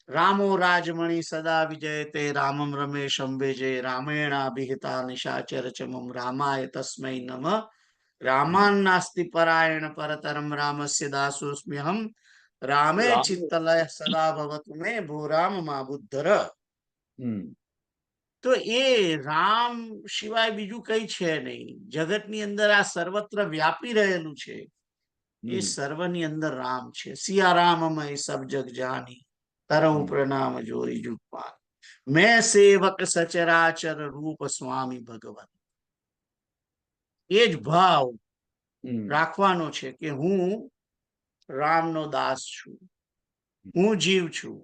રામો રાજમણિ સદા વિજયતે, રામમ રમેશમ વિજય, રામેણાભિહિતા નિશાચર ચમમ, રામાય તસ્મૈ નમઃ. રામાન નાસ્તિ પરાયણ પરતરમ, રામસ્ય દાસોસ્મ્યહમ, રામે ચિત્તલય સદા ભવતુ મે, ભો રામ મા બુદ્ધર. તો એ રામ સિવાય બીજું કઈ છે નહીં. જગતની અંદર આ સર્વત્ર વ્યાપી રહેલું છે. એ સર્વની અંદર રામ છે. સિયા રામમય સબ જગ જાની, તરઉ પ્રણામ જોરી જુગપાલ, મેં સેવક સચરાચર રૂપ સ્વામી ભગવત. એ જ ભાવ રાખવાનો છે કે હું રામનો દાસ છું, હું જીવ છું,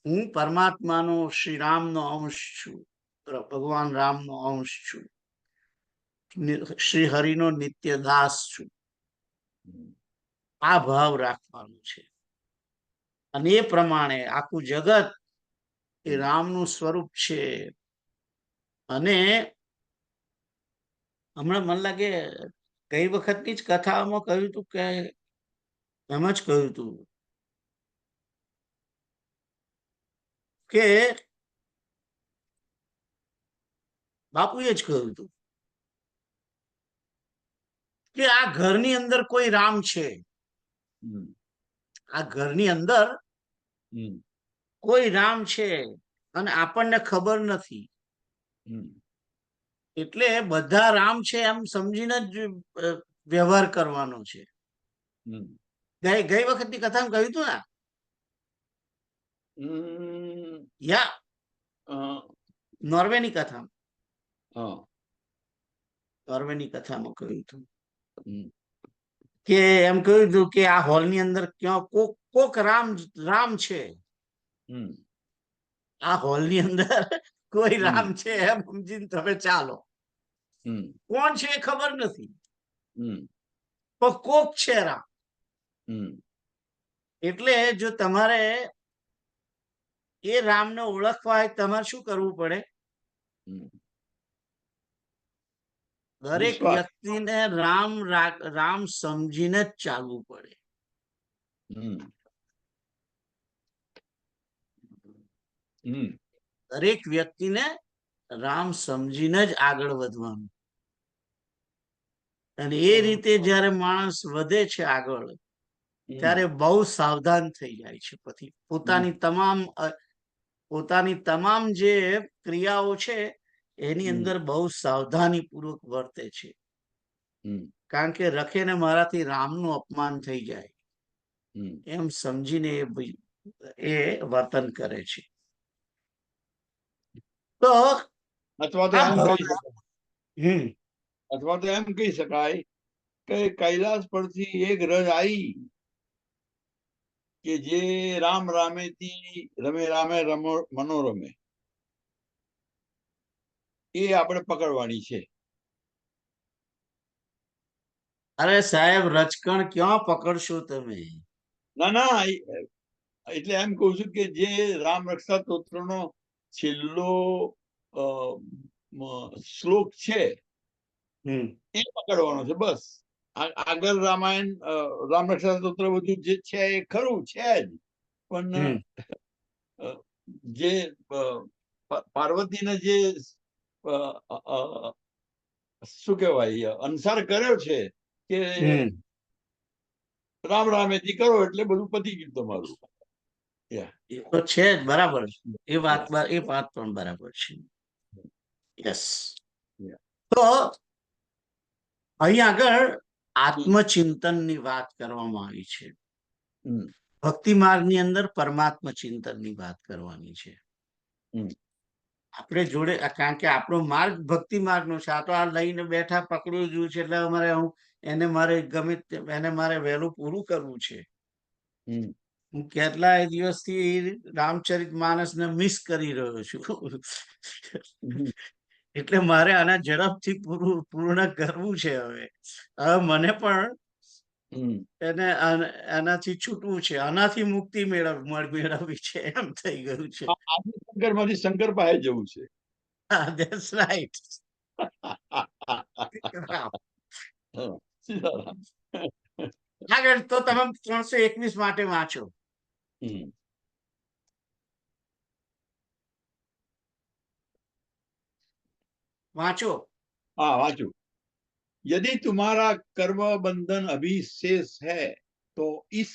હું પરમાત્માનો શ્રી રામનો અંશ છું, ભગવાન રામનો અંશ છું, શ્રી હરિનો નિત્ય દાસ છું. આ ભાવ રાખવાનું છે. અને એ પ્રમાણે આખું જગત એ રામનું સ્વરૂપ છે. અને હમણાં મને લાગે ગઈ વખતની જ કથામાં કહ્યું હતું કે એમ જ કહ્યું હતું કે બાપુએ જ કહ્યું હતું કે આ ઘરની અંદર કોઈ રામ છે. આ ઘરની અંદર કોઈ રામ છે અને આપણને ખબર નથી. એટલે બધા રામ છે એમ સમજીને જ વ્યવહાર કરવાનો છે. ગઈ વખતની કથામાં કહ્યું હતું ને, નોર્વેની કથામાં કહ્યું હતું કે એમ કહ્યું હતું કે આ હોલની અંદર ક્યાં કોક રામ છે. આ હોલની અંદર કોઈ રામ હમ છે એમ સમજીને તમે ચાલો. હમ કોણ છે એ ખબર નથી, હમ પણ કોક છે રામ. હમ એટલે જો તમારે એ રામને ઓળખવા હોય તમારે શું કરવું પડે? હમ દરેક વિશ્વાસ. વ્યક્તિને રામ સમજીને જ ચાલવું પડે. હમ હમ દરેક વ્યક્તિને રામ સમજીને જ આગળ વધવાનું. અને એ રીતે જયારે માણસ વધે છે આગળ, ત્યારે હમ બહુ સાવધાન થઈ જાય છે. પછી હમ પોતાની તમામ જે ક્રિયાઓ છે એની હમ અંદર બહુ સાવધાની પૂર્વક વર્તે છે. હમ કારણ કે રખે ને મારાથી રામનું અપમાન થઈ જાય હમ એમ સમજીને એ વર્તન કરે છે. તો અથવા તો આ એમ કહી શકાય, હમ અથવા તો એમ કહી શકાય કે કૈલાસ પરથી એક રજ આવી કે જે રામ રામેથી રમે રામે મનોરમે, એ આપણે પકડવાની છે. અરે સાહેબ, રચકણ ક્યાં પકડશો તમે? ના ના, એટલે એમ કઉ છું કે જે રામ રક્ષા સ્તોત્રનો છેલ્લો અ, શ્લોક છે હમ એ પકડવાનો છે બસ. આગળ રામાયણ રામ રક્ષા સ્તોત્ર બધું જે છે એ ખરું છે જ, પણ હમ જે પાર્વતીને જે શું કહેવાય અનુસાર કર્યો છે કે હમ રામ રામેથી કરો એટલે બધું પતી ગયું તમારું. એ તો છે જ, બરાબર. એ વાત Yeah, એ વાત પણ બરાબર છે. યસ. yeah. તો અહીં આગળ આત્મચિંતનની વાત કરવામાં આવી છે. હમ ભક્તિ માર્ગની અંદર પરમાત્મ ચિંતનની વાત કરવાની છે. હમ આપણે જોડે, કારણ કે આપણો માર્ગ ભક્તિ માર્ગનો છે. આ તો આ લઈને બેઠા પકડ્યું જોયું છે એટલે અમારે એને મારે વહેલું પૂરું કરવું છે. હમ હું કેટલાય દિવસથી રામચરિત માનસને મિસ કરી રહ્યો છું. હમ એટલે મારે આના ઝડપથી પૂર્ણ કરવું છે. હવે મને પણ હમ એનાથી છૂટવું છે, આનાથી મુક્તિ મેળવવી છે એમ થઈ ગયું છે. શંકર માંથી શંકર પાસે જવું છે. That's right. સીતારામ. આગળ તો તમે 321 માટે વાંચો. હમ વાંચો. हाँ वाचू। यदि तुम्हारा कर्म बंधन अभी शेष है तो इस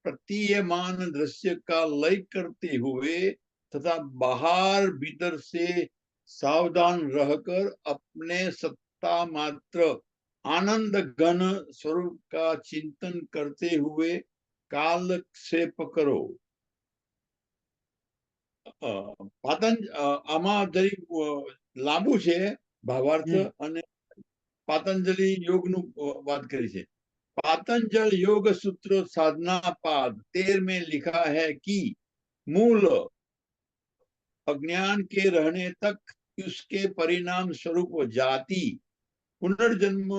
प्रतीयमान दृश्य का लय करते हुए तथा बाहर भीतर से सावधान रहकर अपने सत्ता मात्र आनंद घन स्वरूप का चिंतन करते हुए कालक्षेप करो। આમાં જરી લાંબુ છે ભાવાર્થ, અને पातंजलि योग नु बात करी है। पातंजल योग सूत्र साधना पाद 13 में लिखा है कि मूल अज्ञान के रहने तक उसके परिणाम स्वरूप जाति, पुनर्जन्म,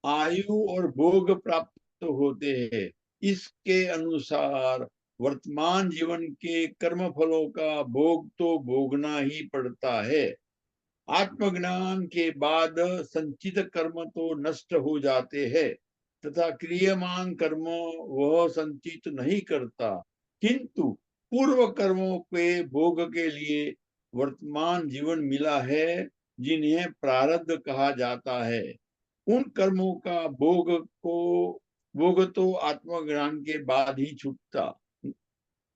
आयु और भोग प्राप्त होते हैं। इसके अनुसार वर्तमान जीवन के कर्म फलों का भोग तो भोगना ही पड़ता है। आत्मज्ञान के बाद संचित कर्म तो नष्ट हो जाते हैं तथा क्रियमान कर्म वह संचित नहीं करता, किंतु पूर्व कर्मों के भोग के लिए वर्तमान जीवन मिला है जिन्हें प्रारब्ध कहा जाता है। उन कर्मों का भोग तो आत्मज्ञान के बाद ही छूटता,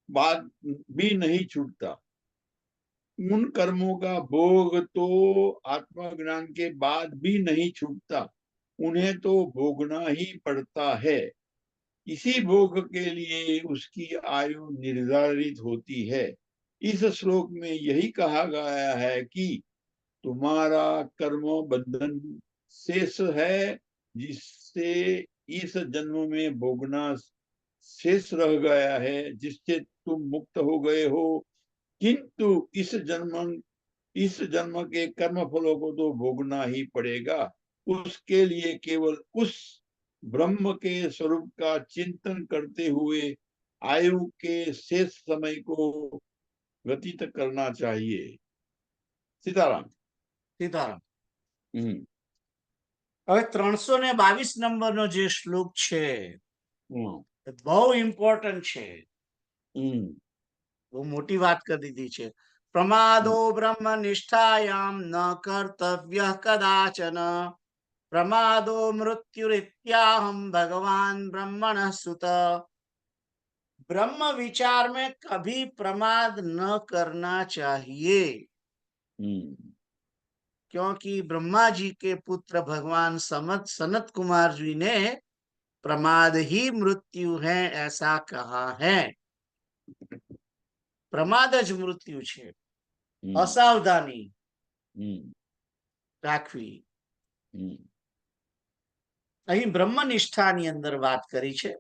बाद भी नहीं छूटता। उन कर्मों का भोग तो आत्मज्ञान के बाद भी नहीं छूटता, उन्हें तो भोगना ही पड़ता है। इसी भोग के लिए उसकी आयु निर्धारित होती है। इस श्लोक में यही कहा गया है कि तुम्हारा कर्म बंधन शेष है, जिससे इस जन्म में भोगना शेष रह गया है, जिससे तुम मुक्त हो गए हो, किंतु इस जन्म के कर्म फलों को तो भोगना ही पड़ेगा। उसके लिए केवल उस ब्रह्म के स्वरूप का चिंतन करते हुए आयु के शेष समय को व्यतीत करना चाहिए। सीताराम। સીતારામ. हम्म હવે 322 નંબરનો જે શ્લોક છે हम्म એ બહુ ઇમ્પોર્ટન્ટ છે. हम्म બહુ મોટી વાત કરી દીધી છે. પ્રમાદો બ્રહ્મ નિષ્ઠાયામ ન કર્તવ્ય કદાચન, प्रमादो मृत्युरित्याहम भगवान ब्रह्मण सुत. ब्रह्म विचार में कभी प्रमाद न करना चाहिए, क्योंकि ब्रह्मा जी के पुत्र भगवान सनत कुमार जी ने प्रमाद ही मृत्यु है ऐसा कहा है. प्रमाद ज मृत्यु छे. असावधानी राखवी. અહીં બ્રહ્મનિષ્ઠાની અંદર વાત કરી છે.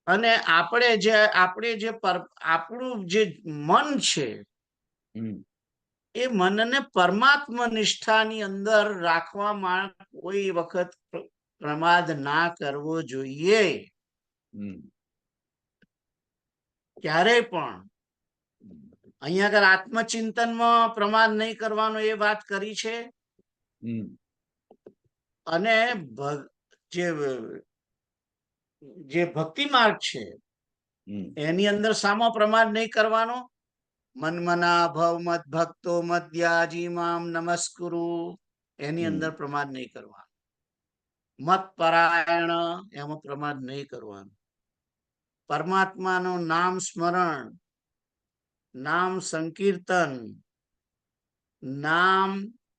અને આપણે જે આપણું જે મન છે એ મનને પરમાત્મા નિષ્ઠાની અંદર રાખવામાં કોઈ વખત પ્રમાદ ના કરવો જોઈએ. ક્યારેય પણ અહીંયા આગળ આત્મચિંતનમાં પ્રમાદ નહીં કરવાનો એ વાત કરી છે. અને જે ભક્તિ માર્ગ છે એની અંદર સામો પ્રમાદ નહીં કરવાનો. મનમના ભવ મત ભક્તો મધ્યાજી મામ નમસ્કુરુ, એની અંદર પ્રમાદ નહીં કરવાનો. મત પરાયણ, એમાં પ્રમાદ નહીં કરવાનો. પરમાત્માનું નામ સ્મરણ, નામ સંકીર્તન, નામ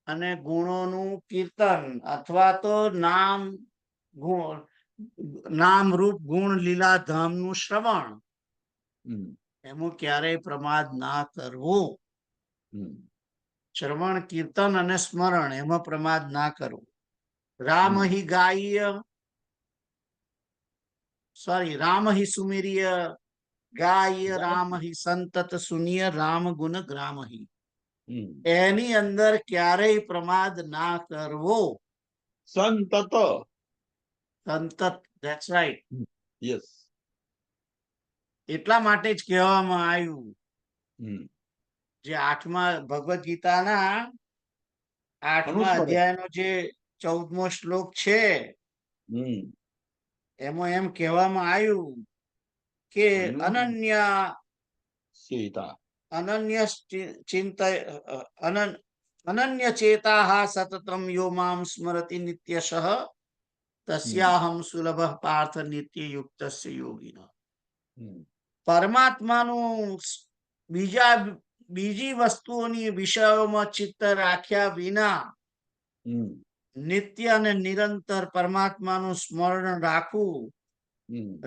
અને ગુણોનું કીર્તન અથવા તો નામ રૂપ ગુણ લીલા ધામનું શ્રવણ, એમાં ક્યારેય પ્રમાદ ના કરવો. શ્રવણ કીર્તન અને સ્મરણ એમાં પ્રમાદ ના કરવો. રામ હિ ગાય રામ હિ સુમેરિય ગાય રામ હિ સંતત સુનિય રામ ગુણ ગ્રામ હિ, એની અંદર ક્યારેય પ્રમાદ ના કરવો. સંતત. સંતત, ધેટ્સ રાઈટ. યસ. એટલા માટે જ કહેવામાં આવ્યું, જે 8મા ભગવદ ગીતાના 8મા અધ્યાયનો જે 14મો શ્લોક છે એમાં એમ કહેવામાં આવ્યું કે અનન્ય ચેતાઃ સતતમ યો મામ સ્મરતિ નિત્યશઃ તસ્યાહમ સુલભ પાર્થ નિત્ય યુક્તસ્ય યોગિનઃ. પરમાત્માનું બીજી વસ્તુઓની વિષયોમાં ચિત્ત રાખ્યા વિના નિત્ય અને નિરંતર પરમાત્માનું સ્મરણ રાખવું,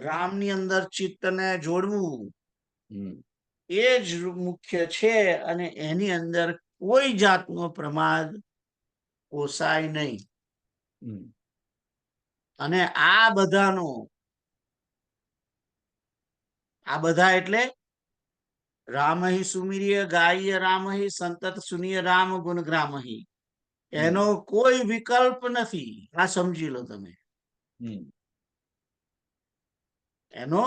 રામની અંદર ચિત્તને જોડવું, એ જ મુખ્ય છે. અને એની અંદર કોઈ જાતનો પ્રમાદ પોસાય નહીં. અને આ બધા એટલે રામહિ સુમિર્ય ગાય રામહિ સંતત સુનિય રામ ગુણ ગ્રામહિ, એનો કોઈ વિકલ્પ નથી. આ સમજી લો તમે. એનો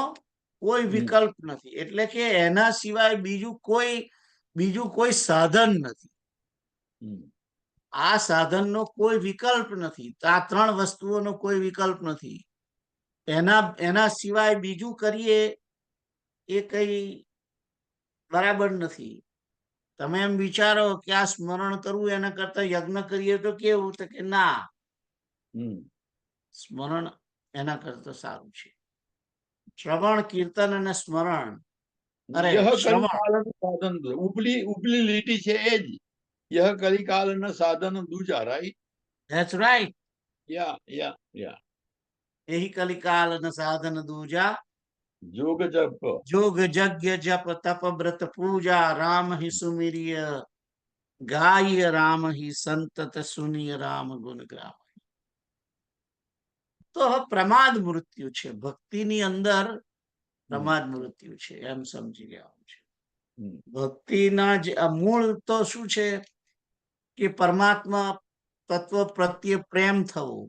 કોઈ વિકલ્પ નથી, એટલે કે એના સિવાય બીજું કોઈ સાધન નથી. આ સાધનનો કોઈ વિકલ્પ નથી. આ 3 વસ્તુઓનો કોઈ વિકલ્પ નથી. એના સિવાય બીજું કરીએ એ કઈ બરાબર નથી. તમે એમ વિચારો કે આ સ્મરણ કરવું એના કરતા યજ્ઞ કરીએ તો કેવું, તો કે ના, સ્મરણ એના કરતા સારું છે. શ્રવણ કીર્તન અને સ્મરણ. અરે સાધન ઉપલી લીટી છે એ જ. યહ કલિકાલના સાધન દૂજા, રાઈટ? That's right. યા. એહી કલિકાલના સાધન દૂજા. જોગ જપ, જોગ જગ્ય જપ તપ વ્રત પૂજા, રામ હિ સુમિર્ય ગાય રામ હિ સંતત સુનિય રામ ગુણ ગ્રામ. તો પ્રમાદ મૃત્યુ છે. ભક્તિની અંદર પ્રમાદ મૃત્યુ છે, એમ સમજી લેવાનું છે. હમ, ભક્તિના જે આ મૂળ તો શું છે કે પરમાત્મા તત્વ પ્રત્યે પ્રેમ થવો,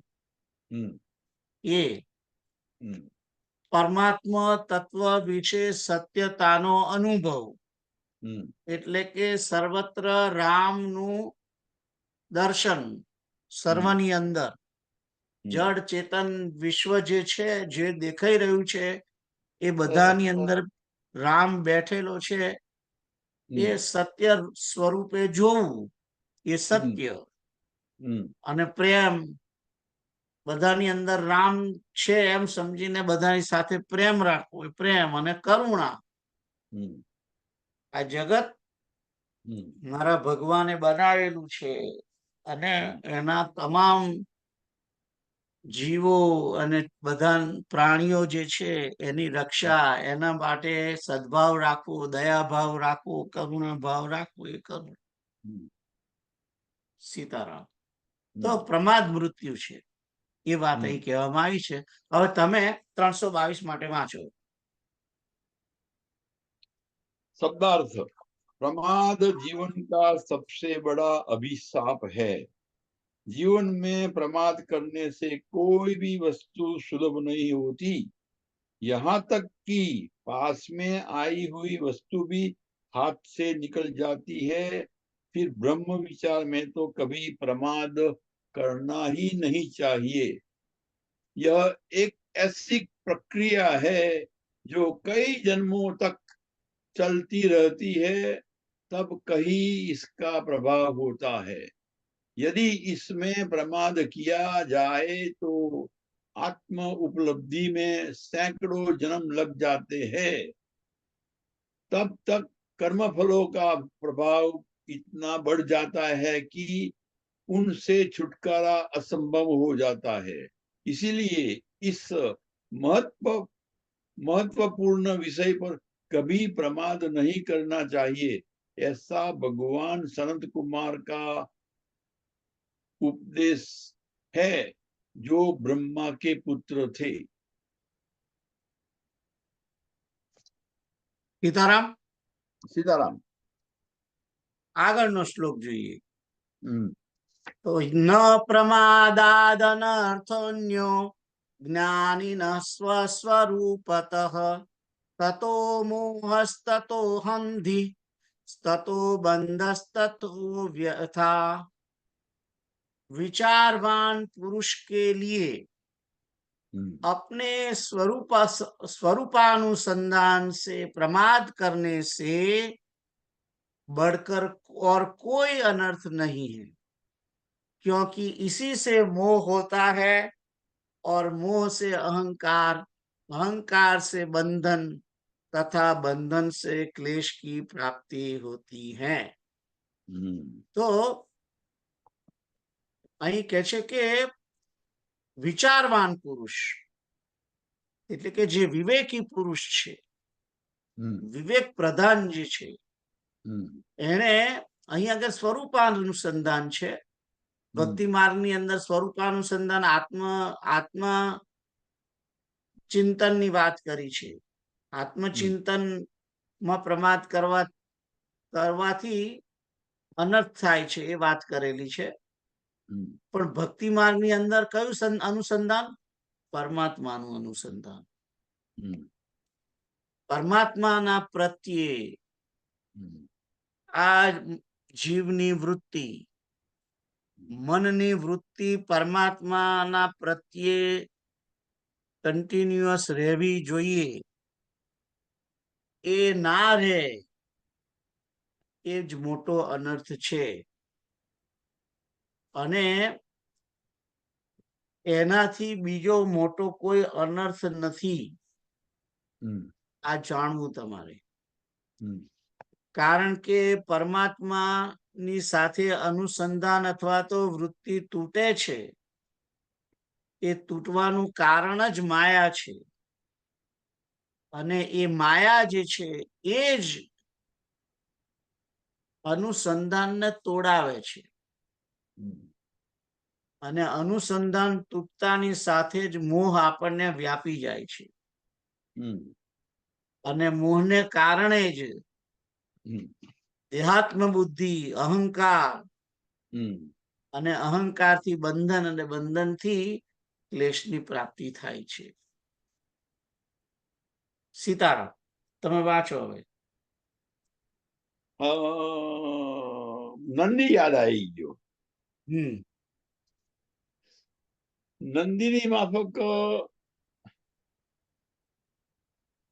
હમ, એ હમ, પરમાત્મા તત્વ વિશે સત્યતાનો અનુભવ, હમ, એટલે કે સર્વત્ર રામનું દર્શન, હમ, સર્વની અંદર હમ. જડ ચેતન વિશ્વ જે છે, જે દેખાઈ રહ્યું છે, એ બધાની અંદર રામ બેઠેલો છે, એ હમ, સત્ય સ્વરૂપે જોવું, એ હમ, સત્ય. હમ, અને પ્રેમ, બધાની અંદર રામ છે એમ સમજીને બધાની સાથે પ્રેમ રાખવો, એ પ્રેમ. અને કરુણા, હમ, આ જગત હમ, મારા ભગવાને બનાવેલું છે અને હમ, એના તમામ જીવો અને બધા પ્રાણીઓ જે છે એની રક્ષા, એના માટે સદભાવ રાખવો, દયાભાવ રાખવો, કરુણા ભાવ રાખવો, એ કરવું. હમ, સીતારામ. તો હમ, પ્રમાદ મૃત્યુ છે, એ વાત हम्म। અહીં કહેવામાં આવી છે. હવે તમે 322 માટે વાંચો. शब्दार्थ। प्रमाद जीवन का सबसे बड़ा अभिशाप है। जीवन में प्रमाद करने से कोई भी वस्तु सुलभ नहीं होती। यहाँ तक कि पास में आई हुई वस्तु भी हाथ से निकल जाती है। फिर ब्रह्म विचार में तो कभी प्रमाद करना ही नहीं चाहिए। यह एक ऐसी प्रक्रिया है जो कई जन्मों तक चलती रहती है, तब कहीं इसका प्रभाव होता है। यदि इसमें प्रमाद किया जाए तो आत्म उपलब्धि में सैकड़ों जन्म लग जाते हैं। तब तक कर्म फलों का प्रभाव इतना बढ़ जाता है कि उनसे छुटकारा असंभव हो जाता है। इसीलिए इस महत्वपूर्ण विषय पर कभी प्रमाद नहीं करना चाहिए, ऐसा भगवान सनत कुमार का उपदेश है, जो ब्रह्मा के पुत्र थे। સીતારામ. सीताराम। આગળનો શ્લોક જોઈએ. हम्म, તો ન પ્રમાદાદ અનર્થોન્યો જ્ઞાનિન સ્વસ્વરૂપતઃ તતો મોહસ્તતો હંધિ તતો બંધસ્તતો વ્યથા. विचारवान पुरुष के लिए अपने स्वरूपानुसंधान से प्रमाद करने से बढ़कर और कोई अनर्थ नहीं है, क्योंकि इसी से मोह होता है और मोह से अहंकार, अहंकार से बंधन तथा बंधन से क्लेश की प्राप्ति होती है. तो અહીં કહે છે કે વિચારવાન પુરુષ એટલે કે જે વિવેકી પુરુષ છે, વિવેક પ્રધાન જે છે, એને અહીં આગળ સ્વરૂપાનુસંધાન છે. ભક્તિ માર્ગની અંદર સ્વરૂપાનુસંધાન આત્મા ચિંતનની વાત કરી છે. આત્મચિંતનમાં પ્રમાદ કરવાથી અનર્થ થાય છે, એ વાત કરેલી છે. પણ ભક્તિ માર્ગની અંદર કયું અનુસંધાન? પરમાત્માનું અનુસંધાન. પરમાત્માના પ્રત્યે આ જીવની વૃત્તિ, મનની વૃત્તિ પરમાત્માના પ્રત્યે કન્ટિન્યુઅસ રહેવી જોઈએ. એ ના રહે એ જ મોટો અનર્થ છે. અને એનાથી બીજો મોટો કોઈ અનર્થ નથી. આ જાણવું તમારે. કારણ કે પરમાત્માની સાથે અનુસંધાન અથવા તો વૃત્તિ તૂટે છે, એ તૂટવાનું કારણ જ માયા છે. અને એ માયા જે છે એ જ અનુસંધાનને તોડાવે છે. અને અનુસંધાન તૂટતાની સાથે જ મોહ આપણને વ્યાપી જાય છે. અને મોહને કારણે જ હમ દેહાત્મ બુદ્ધિ, અહંકાર, હમ અને અહંકારથી બંધન, અને બંધનથી ક્લેશની પ્રાપ્તિ થાય છે. સીતારામ, તમે વાંચો હવે. નંદી યાદ આવી ગયો. હમ નંદીની માફક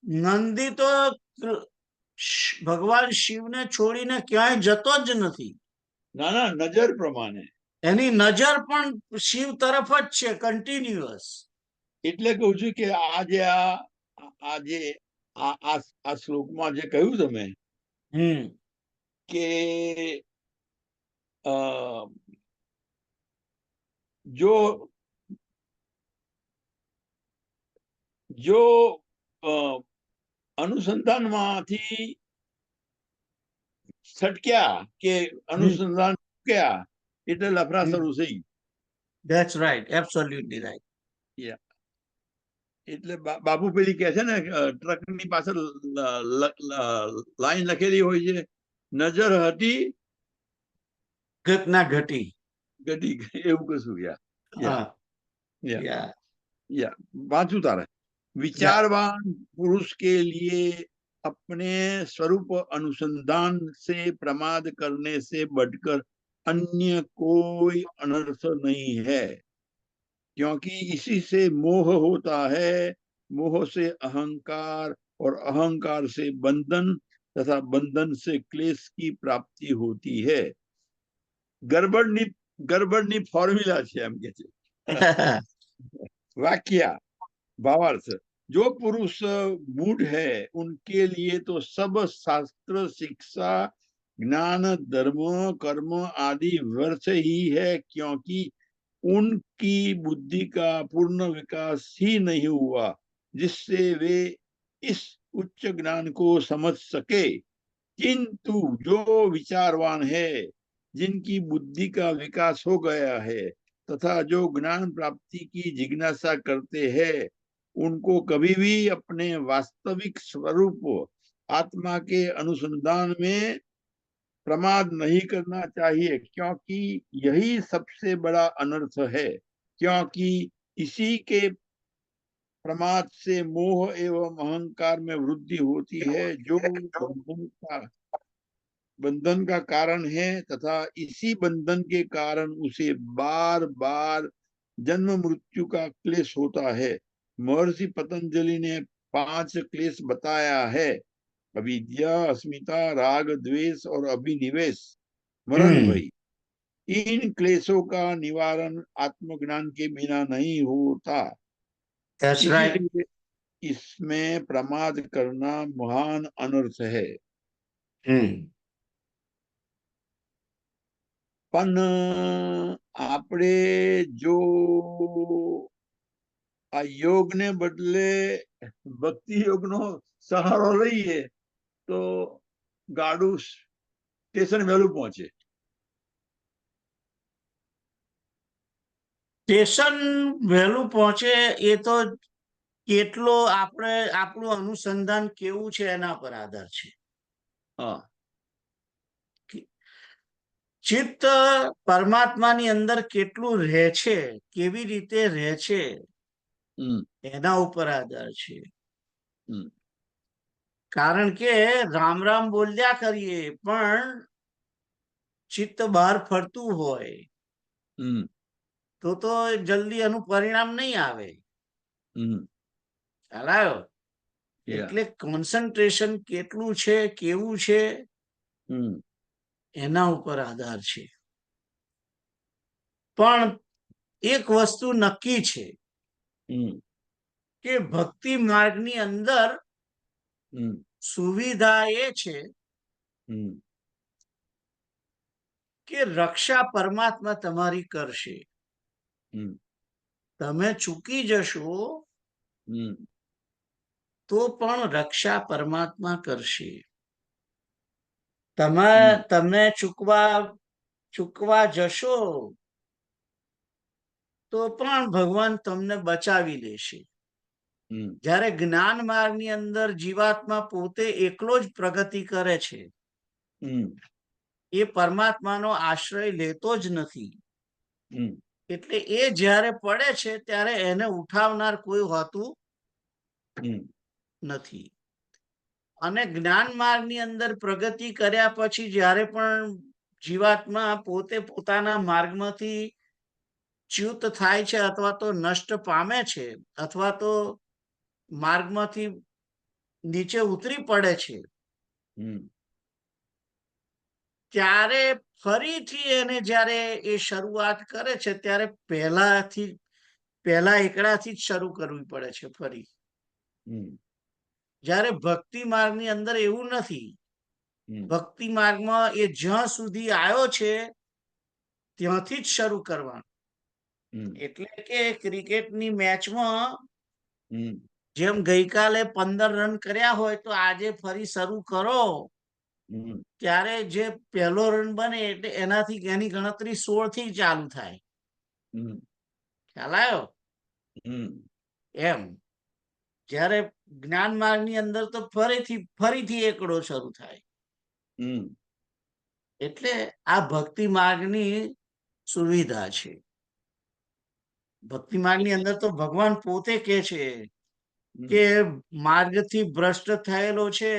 નંદી તો ભગવાન શિવને છોડીને ક્યાંય જતો જ નથી. નાના નજર પ્રમાણે, એની નજર પણ શિવ તરફ જ છે, કન્ટિન્યુઅસ. એટલે કહું છું કે આજે આ શ્લોકમાં જે કહ્યું તમે કે જો અનુસંધાનમાંથી છટક્યા કે અનુસંધાન ચૂક્યા એટલે લફરા શરૂ થઈ. That's right, absolutely right. એટલે બાપુ પેલી કે છે ને, ટ્રકની પાછળ લાઈન લખેલી હોય છે, નજર હતી ઘટના ઘટી. ઘટી, એવું કશું. वाचू तारा विचारवान पुरुष के लिए अपने स्वरूप अनुसंधान से प्रमाद करने से बढ़कर अन्य कोई अनर्थ नहीं है, क्योंकि इसी से मोह होता है, मोह से अहंकार और अहंकार से बंधन तथा बंधन से क्लेश की प्राप्ति होती है. गड़बड़नी फॉर्म्युला છે એમ કે છે. वाक्या भावार्थ, जो पुरुष मूढ़ है उनके लिए तो सब शास्त्र, शिक्षा, ज्ञान, धर्म, कर्म आदि व्यर्थ ही है, क्योंकि उनकी बुद्धि का पूर्ण विकास ही नहीं हुआ जिससे वे इस उच्च ज्ञान को समझ सके. किंतु जो विचारवान है, जिनकी बुद्धि का विकास हो गया है तथा जो ज्ञान प्राप्ति की जिज्ञासा करते हैं, उनको कभी भी अपने वास्तविक स्वरूप आत्मा के अनुसंधान में प्रमाद नहीं करना चाहिए, क्योंकि यही सबसे बड़ा अनर्थ है. क्योंकि इसी के प्रमाद से मोह एवं अहंकार में वृद्धि होती है, जो बंधन का कारण है, तथा इसी बंधन के कारण उसे बार बार जन्म मृत्यु का क्लेश होता है. महर्षि पतंजलि ने 5 क्लेश बताया है: अविद्या, अस्मिता, राग, द्वेष और अभिनिवेश, मरण भय. इन क्लेशों का निवारण आत्मज्ञान के बिना नहीं होता. इसलिए इसमें प्रमाद करना महान अनर्थ है. પણ આપણે જો આ યોગને બદલે ભક્તિ યોગનો સહારો લઈએ તો ગાડું સ્ટેશન વહેલું પહોંચે. સ્ટેશન વહેલું પહોંચે એ તો કેટલો આપણે આપણું અનુસંધાન કેવું છે એના પર આધાર છે. ચિત્ત પરમાત્માની અંદર કેટલું રહે છે, કેવી રીતે રહે છે, એના ઉપર આધાર છે. કારણ કે રામ રામ બોલ્યા કરીએ પણ ચિત્ત બહાર ફરતું હોય તો જલ્દી એનું પરિણામ નહીં આવે. ખ્યાલ આવ્યો? એટલે કોન્સન્ટ્રેશન કેટલું છે, કેવું છે, એના ઉપર આધાર છે. પણ એક વસ્તુ નક્કી છે કે ભક્તિ માર્ગની અંદર સુવિધા એ છે કે રક્ષા પરમાત્મા તમારી કરશે. તમે ચૂકી જશો તો પણ રક્ષા પરમાત્મા કરશે. તમે ચૂકવા જશો તો પણ ભગવાન તમને બચાવી લેશે. જ્યારે જ્ઞાન માર્ગની અંદર જીવાત્મા પોતે એકલો જ પ્રગતિ કરે છે, હમ એ પરમાત્માનો આશ્રય લેતો જ નથી. હમ એટલે એ જ્યારે પડે છે ત્યારે એને ઉઠાવનાર કોઈ હોતું હમ નથી. અને જ્ઞાન માર્ગની અંદર પ્રગતિ કર્યા પછી જ્યારે પણ જીવાત્મા પોતે પોતાના માર્ગમાંથી ચ્યુત થાય છે અથવા તો નષ્ટ પામે છે અથવા તો માર્ગમાંથી નીચે ઉતરી પડે છે, હમ ત્યારે ફરીથી એને જ્યારે એ શરૂઆત કરે છે ત્યારે પહેલા એકડાથી જ શરૂ કરવી પડે છે ફરી. હમ જ્યારે ભક્તિ માર્ગની અંદર એવું નથી. હમ ભક્તિ માર્ગમાં એ જ્યાં સુધી આવ્યો છે ત્યાંથી જ શરૂ કરવાનું. હમ એટલે કે ક્રિકેટની મેચમાં હમ જેમ ગઈકાલે 15 રન કર્યા હોય તો આજે ફરી શરૂ કરો, હમ ત્યારે જે પહેલો રન બને એટલે એનાથી એની ગણતરી 16 થી ચાલુ થાય. હમ ખ્યાલ આવ્યો? હમ એમ જ્યારે જ્ઞાન માર્ગની અંદર તો ફરીથી એકડો શરૂ થાય. હમ એટલે આ ભક્તિ માર્ગની સુવિધા છે. ભક્તિ માર્ગની અંદર તો ભગવાન પોતે કે છે કે માર્ગથી ભ્રષ્ટ થયેલો છે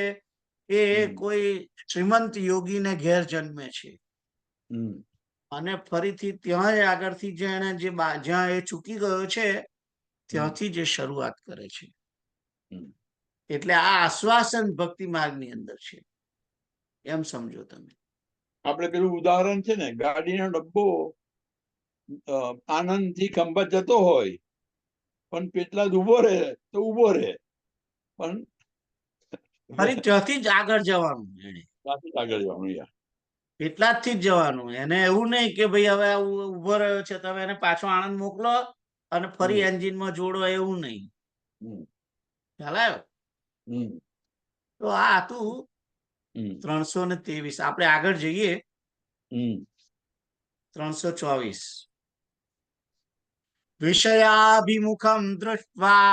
એ કોઈ શ્રીમંત યોગીને ઘેર જન્મે છે હમ અને ફરીથી ત્યાં આગળથી જ્યાં એ ચૂકી ગયો છે ત્યાંથી જ શરૂઆત કરે છે. એટલે આ આશ્વાસન ભક્તિ માર્ગની અંદર છે, એમ સમજો તમે. આપણે પેલું ઉદાહરણ છે ને, ગાડીનો ડબ્બો આનંદ થી ખંભાત જતો હોય પણ પેટલા જ ઉભો રહે તો ઉભો રહે, પણ ફરી ત્યાંથી જ આગળ જવાનું. એને આગળ જવાનું યાર. એટલા જ થી જ જવાનું. એને એવું નહીં કે ભાઈ હવે ઉભો રહ્યો છે તમે એને પાછો આણંદ મોકલો અને ફરી એન્જિનમાં જોડો, એવું નહીં. ખ્યાલ આવ્યો? તો આ હતું 323. આપણે આગળ જઈએ. 324. વિષયાભિમુખમ દૃષ્ટ્વા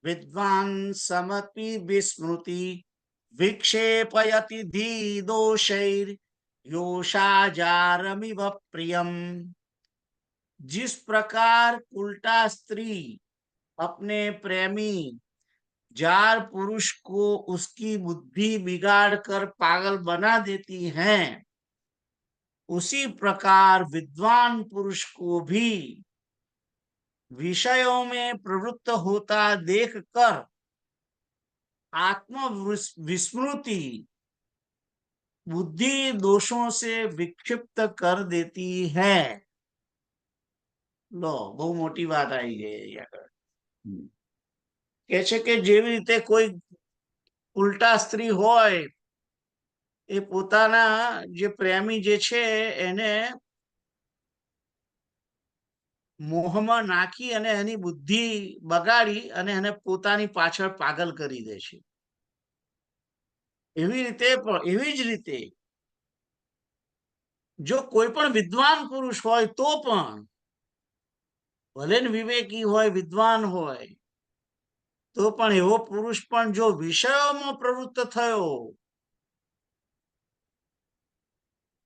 વિદ્વાન સમપી વિસ્મૃતિ વિક્ષેપયતિ ધી દોષૈર योषाजारमिव प्रियम. जिस प्रकार उल्टा स्त्री अपने प्रेमी जार पुरुष को उसकी बुद्धि बिगाड़ कर पागल बना देती हैं, उसी प्रकार विद्वान पुरुष को भी विषयों में प्रवृत्त होता देखकर आत्म विस्मृति बुद्धि दोषों से विक्षिप्त कर देती है. લો, બહુ મોટી વાત આવી ગઈ આગળ. કે છે કે જેવી રીતે કોઈ ઉલટા સ્ત્રી હોય એ પોતાના જે પ્રેમી જે છે એને મોહમાં નાખી અને એની બુદ્ધિ બગાડી અને એને પોતાની પાછળ પાગલ કરી દે છે. એવી જ રીતે જો કોઈ પણ વિદ્વાન પુરુષ હોય તો પણ, ભલે ને વિવેકી હોય, વિદ્વાન હોય, તો પણ એવો પુરુષ પણ જો વિષયોમાં પ્રવૃત્ત થયો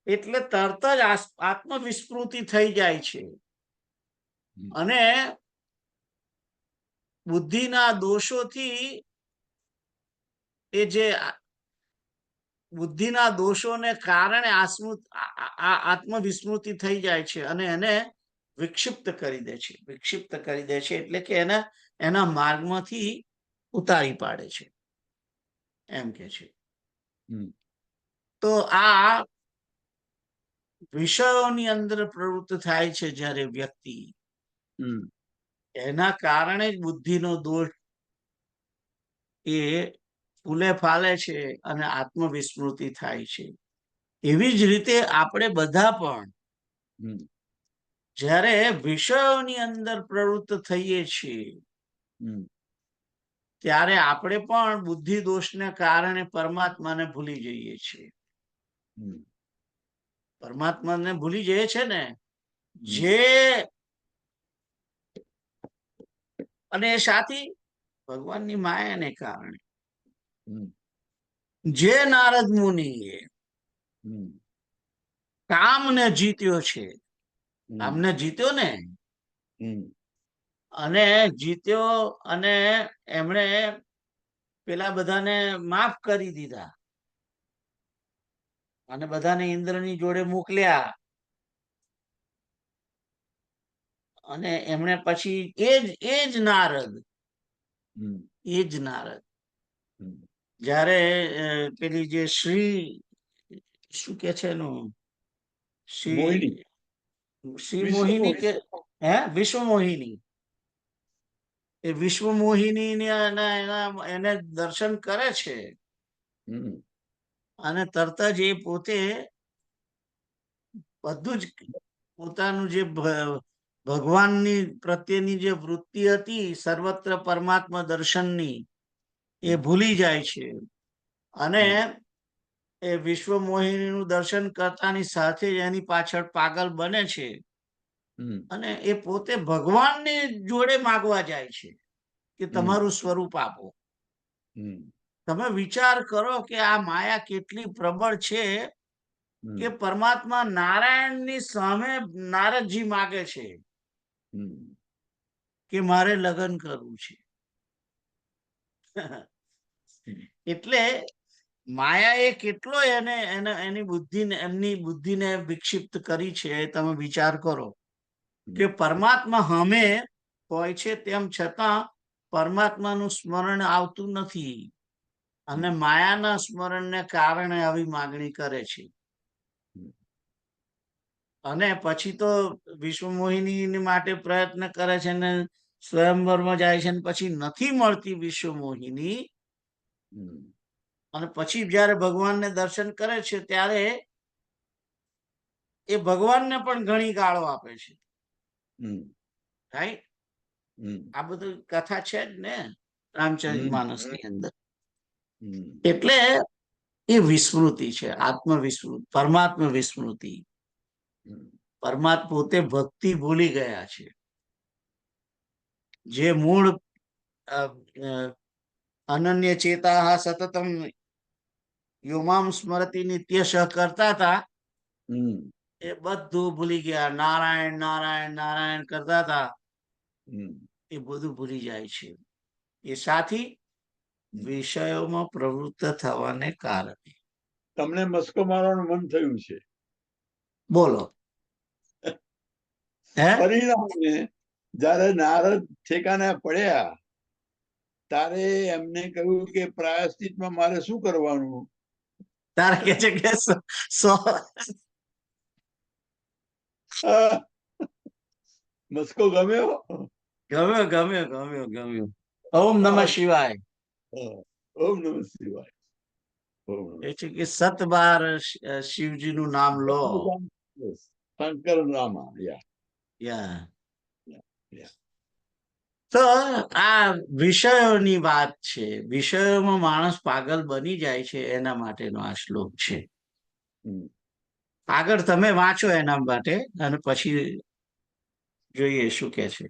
એટલે તરત જ આત્મવિસ્મૃતિ થઈ જાય છે અને બુદ્ધિના દોષોથી એ જે બુદ્ધિના દોષોને કારણે આત્મવિસ્મૃતિ થઈ જાય છે અને એને વિક્ષિપ્ત કરી દે છે. વિક્ષિપ્ત કરી દે છે એટલે કે એને એના માર્ગમાંથી ઉતારી પાડે છે, એમ કે છે. તો આ વિષયોની અંદર પ્રવૃત્ત થાય છે જ્યારે વ્યક્તિ, એના કારણે જ બુદ્ધિનો દોષ એ ફૂલે ફાલે છે અને આત્મવિસ્મૃતિ થાય છે. એવી જ રીતે આપણે બધા પણ જ્યારે વિષયોની અંદર પ્રવૃત્ત થઈએ છીએ ત્યારે આપણે પણ બુદ્ધિ દોષને કારણે પરમાત્માને ભૂલી જઈએ છીએ. પરમાત્માને ભૂલી જઈએ છે ને, જે અને સાથી ભગવાનની માયાને કારણે. જે નારદ મુનિએ હમ, કામને જીત્યો છે, હમ, કામને જીત્યો ને, હમ, અને જીત્યો, અને એમણે પેલા બધાને માફ કરી દીધા અને બધાને ઇન્દ્રની જોડે મોકલ્યા, અને એમણે પછી એ જ નારદ, હમ, એ જ નારદ હમ. જ્યારે પેલી જે શ્રી, શું કે છે એનું, શ્રી મોહિની, શ્રી વિશ્વ મોહિની કે મોહિની. વિશ્વ મોહિની, એ વિશ્વ મોહિની એને દર્શન કરે છે, હમ, અને તરત જ એ પોતે બધું જ પોતાનું જે ભગવાનની પ્રત્યેની જે વૃત્તિ હતી સર્વત્ર પરમાત્મા દર્શનની, એ હમ, ભૂલી જાય છે, અને હમ, એ વિશ્વ મોહિનીનું દર્શન કરતાની સાથે જ એની પાછળ પાગલ બને છે, હમ, અને એ પોતે ભગવાનને જોડે માગવા જાય છે કે હમ, તમારું સ્વરૂપ આપો. હમ, તમે વિચાર કરો કે આ માયા કેટલી પ્રબળ છે હમ, કે પરમાત્મા નારાયણની સામે નારદજી માગે છે હમ, કે મારે લગ્ન કરવું છે. એટલે માયાએ કેટલો એની બુદ્ધિને, એમની બુદ્ધિને વિક્ષિપ્ત કરી છે, તમે વિચાર કરો કે હમ. પરમાત્મા સામે હોય છે તેમ છતાં પરમાત્માનું સ્મરણ આવતું નથી, અને માયાના સ્મરણને કારણે આવી માગણી કરે છે. અને પછી તો વિશ્વ મોહિની માટે પ્રયત્ન કરે છે ને સ્વયંવરમાં જાય છે, ને પછી નથી મળતી વિશ્વ મોહિની, હમ, અને પછી જયારે ભગવાનને દર્શન કરે છે ત્યારે એ ભગવાનને પણ ઘણી ગાળો આપે છે, હમ, રાઈટ? હમ, આ બધું કથા છે જ ને રામચરિત હમ, માનસની અંદર. હમ, એટલે એ વિસ્મૃતિ છે, આત્મવિસ્મૃતિ, પરમાત્મા વિસ્મૃતિ. હમ, પરમાત્મા પોતે ભક્તિ ભૂલી ગયા છે, જે મૂળ અનન્ય ચેતા સતતમ યોમામ સ્મરતિ નિત્યશ કરતા હતા, હમ, એ બધું ભૂલી ગયા. નારાયણ નારાયણ નારાયણ કરતા હતા, હમ, એ બધું ભૂલી જાય છે. એ સાથી વિષયોમાં પ્રવૃત્ત થવાને કારણે. તમને મસ્કો મારવાનું મન થયું છે. બોલો. હે પરિણામે જયારે નારદ ઠેકાને પડ્યા ત્યારે એમને કહ્યું કે પ્રાયશ્ચિતમાં મારે શું કરવાનું? તારે કે છે કે મસ્કો ગમ્યો? ગમ્યો ગમ્યો ગમ્યો ગમ્યો. ઓમ નમઃ શિવાય. ઓમ નમઃ શિવાય. એ છે કે 7 બાર શિવજીનું નામ લો. શંકર રામા, યા યા. તો આ વિષયોની વાત છે, વિષયોમાં માણસ પાગલ બની જાય છે, એના માટેનો આ શ્લોક છે. આગળ તમે વાંચો એના માટે, અને પછી જોઈએ શું કે છે.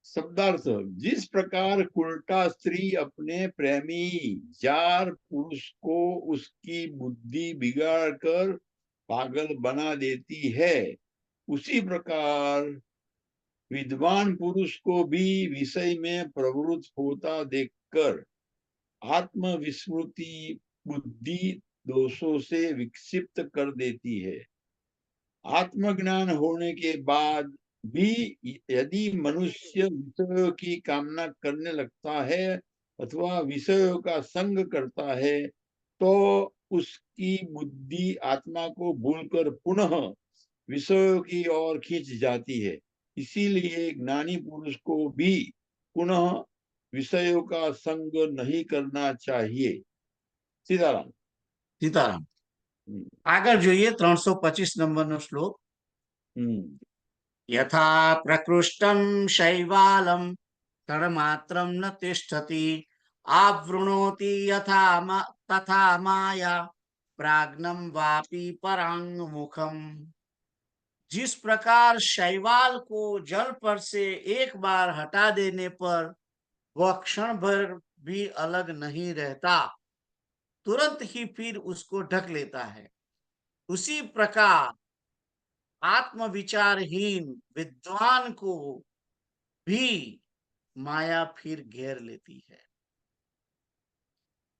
शब्दार्थ, जिस प्रकार उल्टा स्त्री अपने प्रेमी जार पुरुष को उसकी बुद्धि बिगाड़ कर पागल बना देती है, उसी प्रकार विद्वान पुरुष को भी विषय में प्रवृत्त होता देखकर आत्मविस्मृति बुद्धि दोषों से विक्षिप्त कर देती है. आत्मज्ञान होने के बाद भी यदि मनुष्य विषयों की कामना करने लगता है अथवा विषयों का संग करता है तो उसकी बुद्धि आत्मा को भूलकर पुनः विषयों की ओर खींच जाती है. इसीलिए ज्ञानी पुरुष को भी पुनः विषयों का संग नहीं करना चाहिए. सीताराम. સીતારામ. આગળ જોઈએ 325 નંબરનો શ્લોક. યથા પ્રકૃષ્ટમ શૈવાલમ તડમાત્રમ ન તિષ્ઠતિ આવૃણોતિ યથા તથા માયા प्राग्नम वापी परांग मुखम. जिस प्रकार शैवाल को जल पर से एक बार हटा देने पर वह क्षण भर भी अलग नहीं रहता, तुरंत ही फिर उसको ढक लेता है। उसी प्रकार आत्म विचारहीन विद्वान को भी माया फिर घेर लेती है।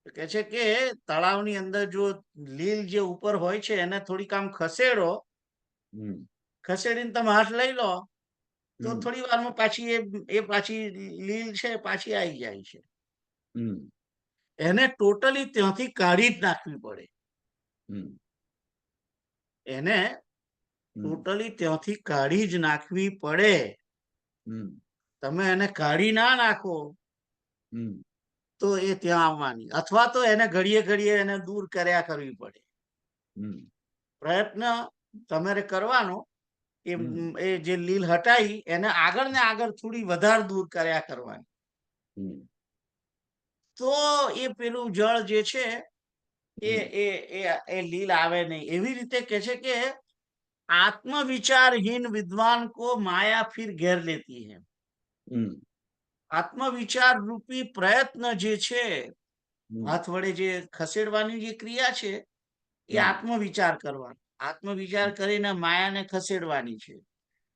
તો કહે છે કે તળાવની અંદર જો લીલ જે ઉપર હોય છે એને થોડીક આમ ખસેડો, હમ ખસેડીને તમે હાથ લઈ લો તો હમ થોડી વારમાં પાછી પાછી લીલ છે પાછી આવી જાય છે। હમ એને ટોટલી ત્યાંથી કાઢી જ નાખવી પડે। હમ એને હમ ટોટલી ત્યાંથી કાઢી જ નાખવી પડે। હમ તમે એને કાઢી ના નાખો હમ તો એ ત્યાં આવવાની, અથવા તો એને ઘડીએ ઘડીએ એને દૂર કર્યા કરવી પડે। હમ પ્રયત્ન તમારે કરવાનો એ હમ એ જે લીલ હટાઈ એને આગળ ને આગળ થોડી વધારે દૂર કર્યા કરવાની, હમ તો એ પેલું જળ જે છે એ હમ એ એ એ લીલ આવે નહીં। એવી રીતે કે છે કે आत्मविचारहीन विद्वान को माया फिर घेर लेती है। હમ आत्मविचार रूपी प्रयत्न जे छे, હમ हाथ वडे जे खसेड़वानी जे क्रिया छे એ હમ आत्मविचार करવાનો, आत्मविचार કરીને માયાને ખસેડવાની છે।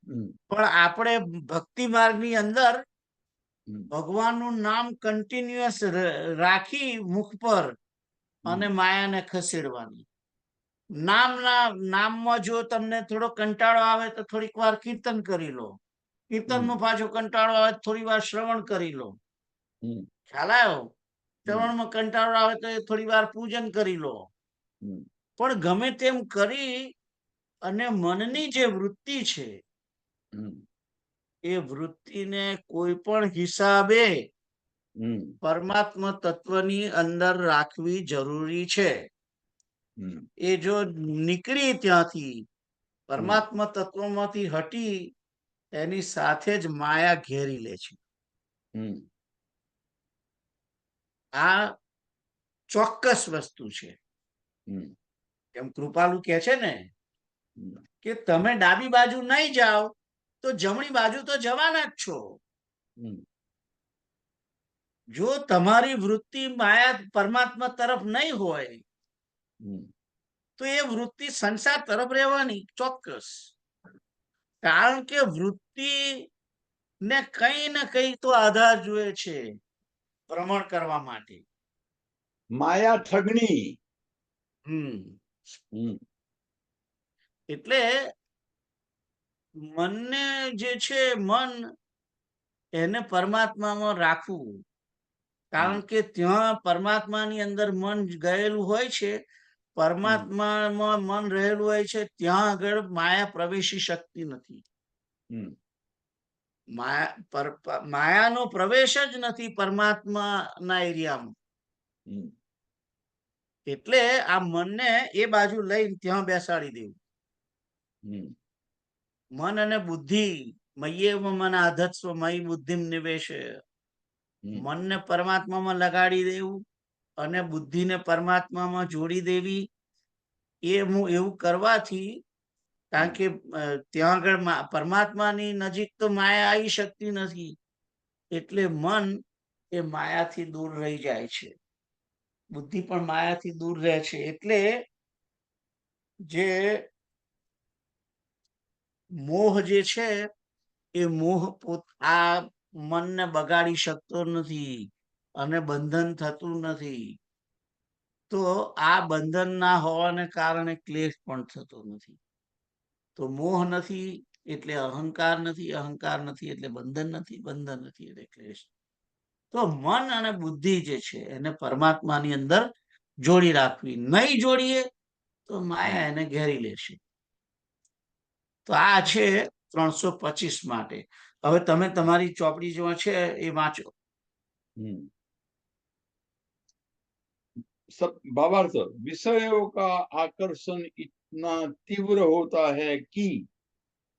હમ પણ આપણે ભક્તિ માર્ગની અંદર હમ ભગવાનનું નામ કન્ટિન્યુઅસ રાખી મુખ પર અને હમ માયાને ખસેડવાની। નામમાં જો તમને થોડો કંટાળો આવે તો થોડીક વાર કીર્તન કરી લો, હમ કીર્તનમાં પાછો કંટાળો આવે તો થોડી વાર શ્રવણ કરી લો। હમ ખ્યાલ આવ્યો? હમ શ્રવણમાં કંટાળો આવે તો થોડી વાર પૂજન કરી લો। હમ પણ ગમે તેમ કરી અને મનની જે વૃત્તિ છે હમ એ વૃત્તિને કોઈ પણ હિસાબે હમ પરમાત્મા તત્વની અંદર રાખવી જરૂરી છે। હમ એ જો નીકળી ત્યાંથી હમ પરમાત્મા તત્વમાંથી હટી એની સાથે જ માયા ઘેરી લે છે। હમ આ ચોક્કસ વસ્તુ છે। હમ એમ કૃપાલુ કહે છે ને હમ કે તમે ડાબી બાજુ નહીં જાઓ તો જમણી બાજુ તો જવાના જ છો। હમ જો તમારી વૃત્તિ માયા પરમાત્મા તરફ નહીં હોય હમ તો એ વૃત્તિ સંસાર તરફ રહેવાની ચોક્કસ। કારણ કે વૃત્તિ ને કઈ ને કઈ તો આધાર જોઈએ છે ભ્રમણ કરવા માટે। માયા ઠગણી। હમ હમ એટલે મનને જે છે મન એને પરમાત્મામાં રાખવું, હમ કારણ કે ત્યાં પરમાત્માની અંદર મન ગયેલું હોય છે, હમ પરમાત્મામાં મન રહેલું હોય છે, ત્યાં આગળ માયા પ્રવેશી શકતી નથી। હમ માયાનો પ્રવેશ જ નથી પરમાત્માના એરિયામાં। હમ એટલે આ મનને એ બાજુ લઈને ત્યાં બેસાડી દેવું। હમ મન અને બુદ્ધિ મય્યેવ મન આધત્સ્વ મયી બુદ્ધિમ નિવેશે, હમ મનને પરમાત્મામાં લગાડી દેવું અને બુદ્ધિને પરમાત્મામાં જોડી દેવી। એવું કરવાથી, કારણ કે ત્યાં આગળ પરમાત્માની નજીક તો માયા આવી શકતી નથી, એટલે મન એ માયાથી દૂર રહી જાય છે, બુદ્ધિ પણ માયાથી દૂર રહે છે। એટલે જે મોહ જે છે એ મોહ આ મનને બગાડી શકતો નથી અને બંધન થતું નથી। તો આ બંધન ના હોવાને કારણે ક્લેશ પણ થતો નથી। તો મોહ નથી એટલે અહંકાર નથી, અહંકાર નથી એટલે બંધન નથી, બંધન નથી એટલે ક્લેશ। તો મન અને બુદ્ધિ જે છે એને પરમાત્માની અંદર જોડી રાખવી। નહીં જોડીએ તો માયા એને ઘેરી લેશે। તો આ છે 325 માટે। હવે તમે તમારી ચોપડી જો છે એ વાંચો। हम्म। सब भावार्थ, विषयों का आकर्षण इतना तीव्र होता है कि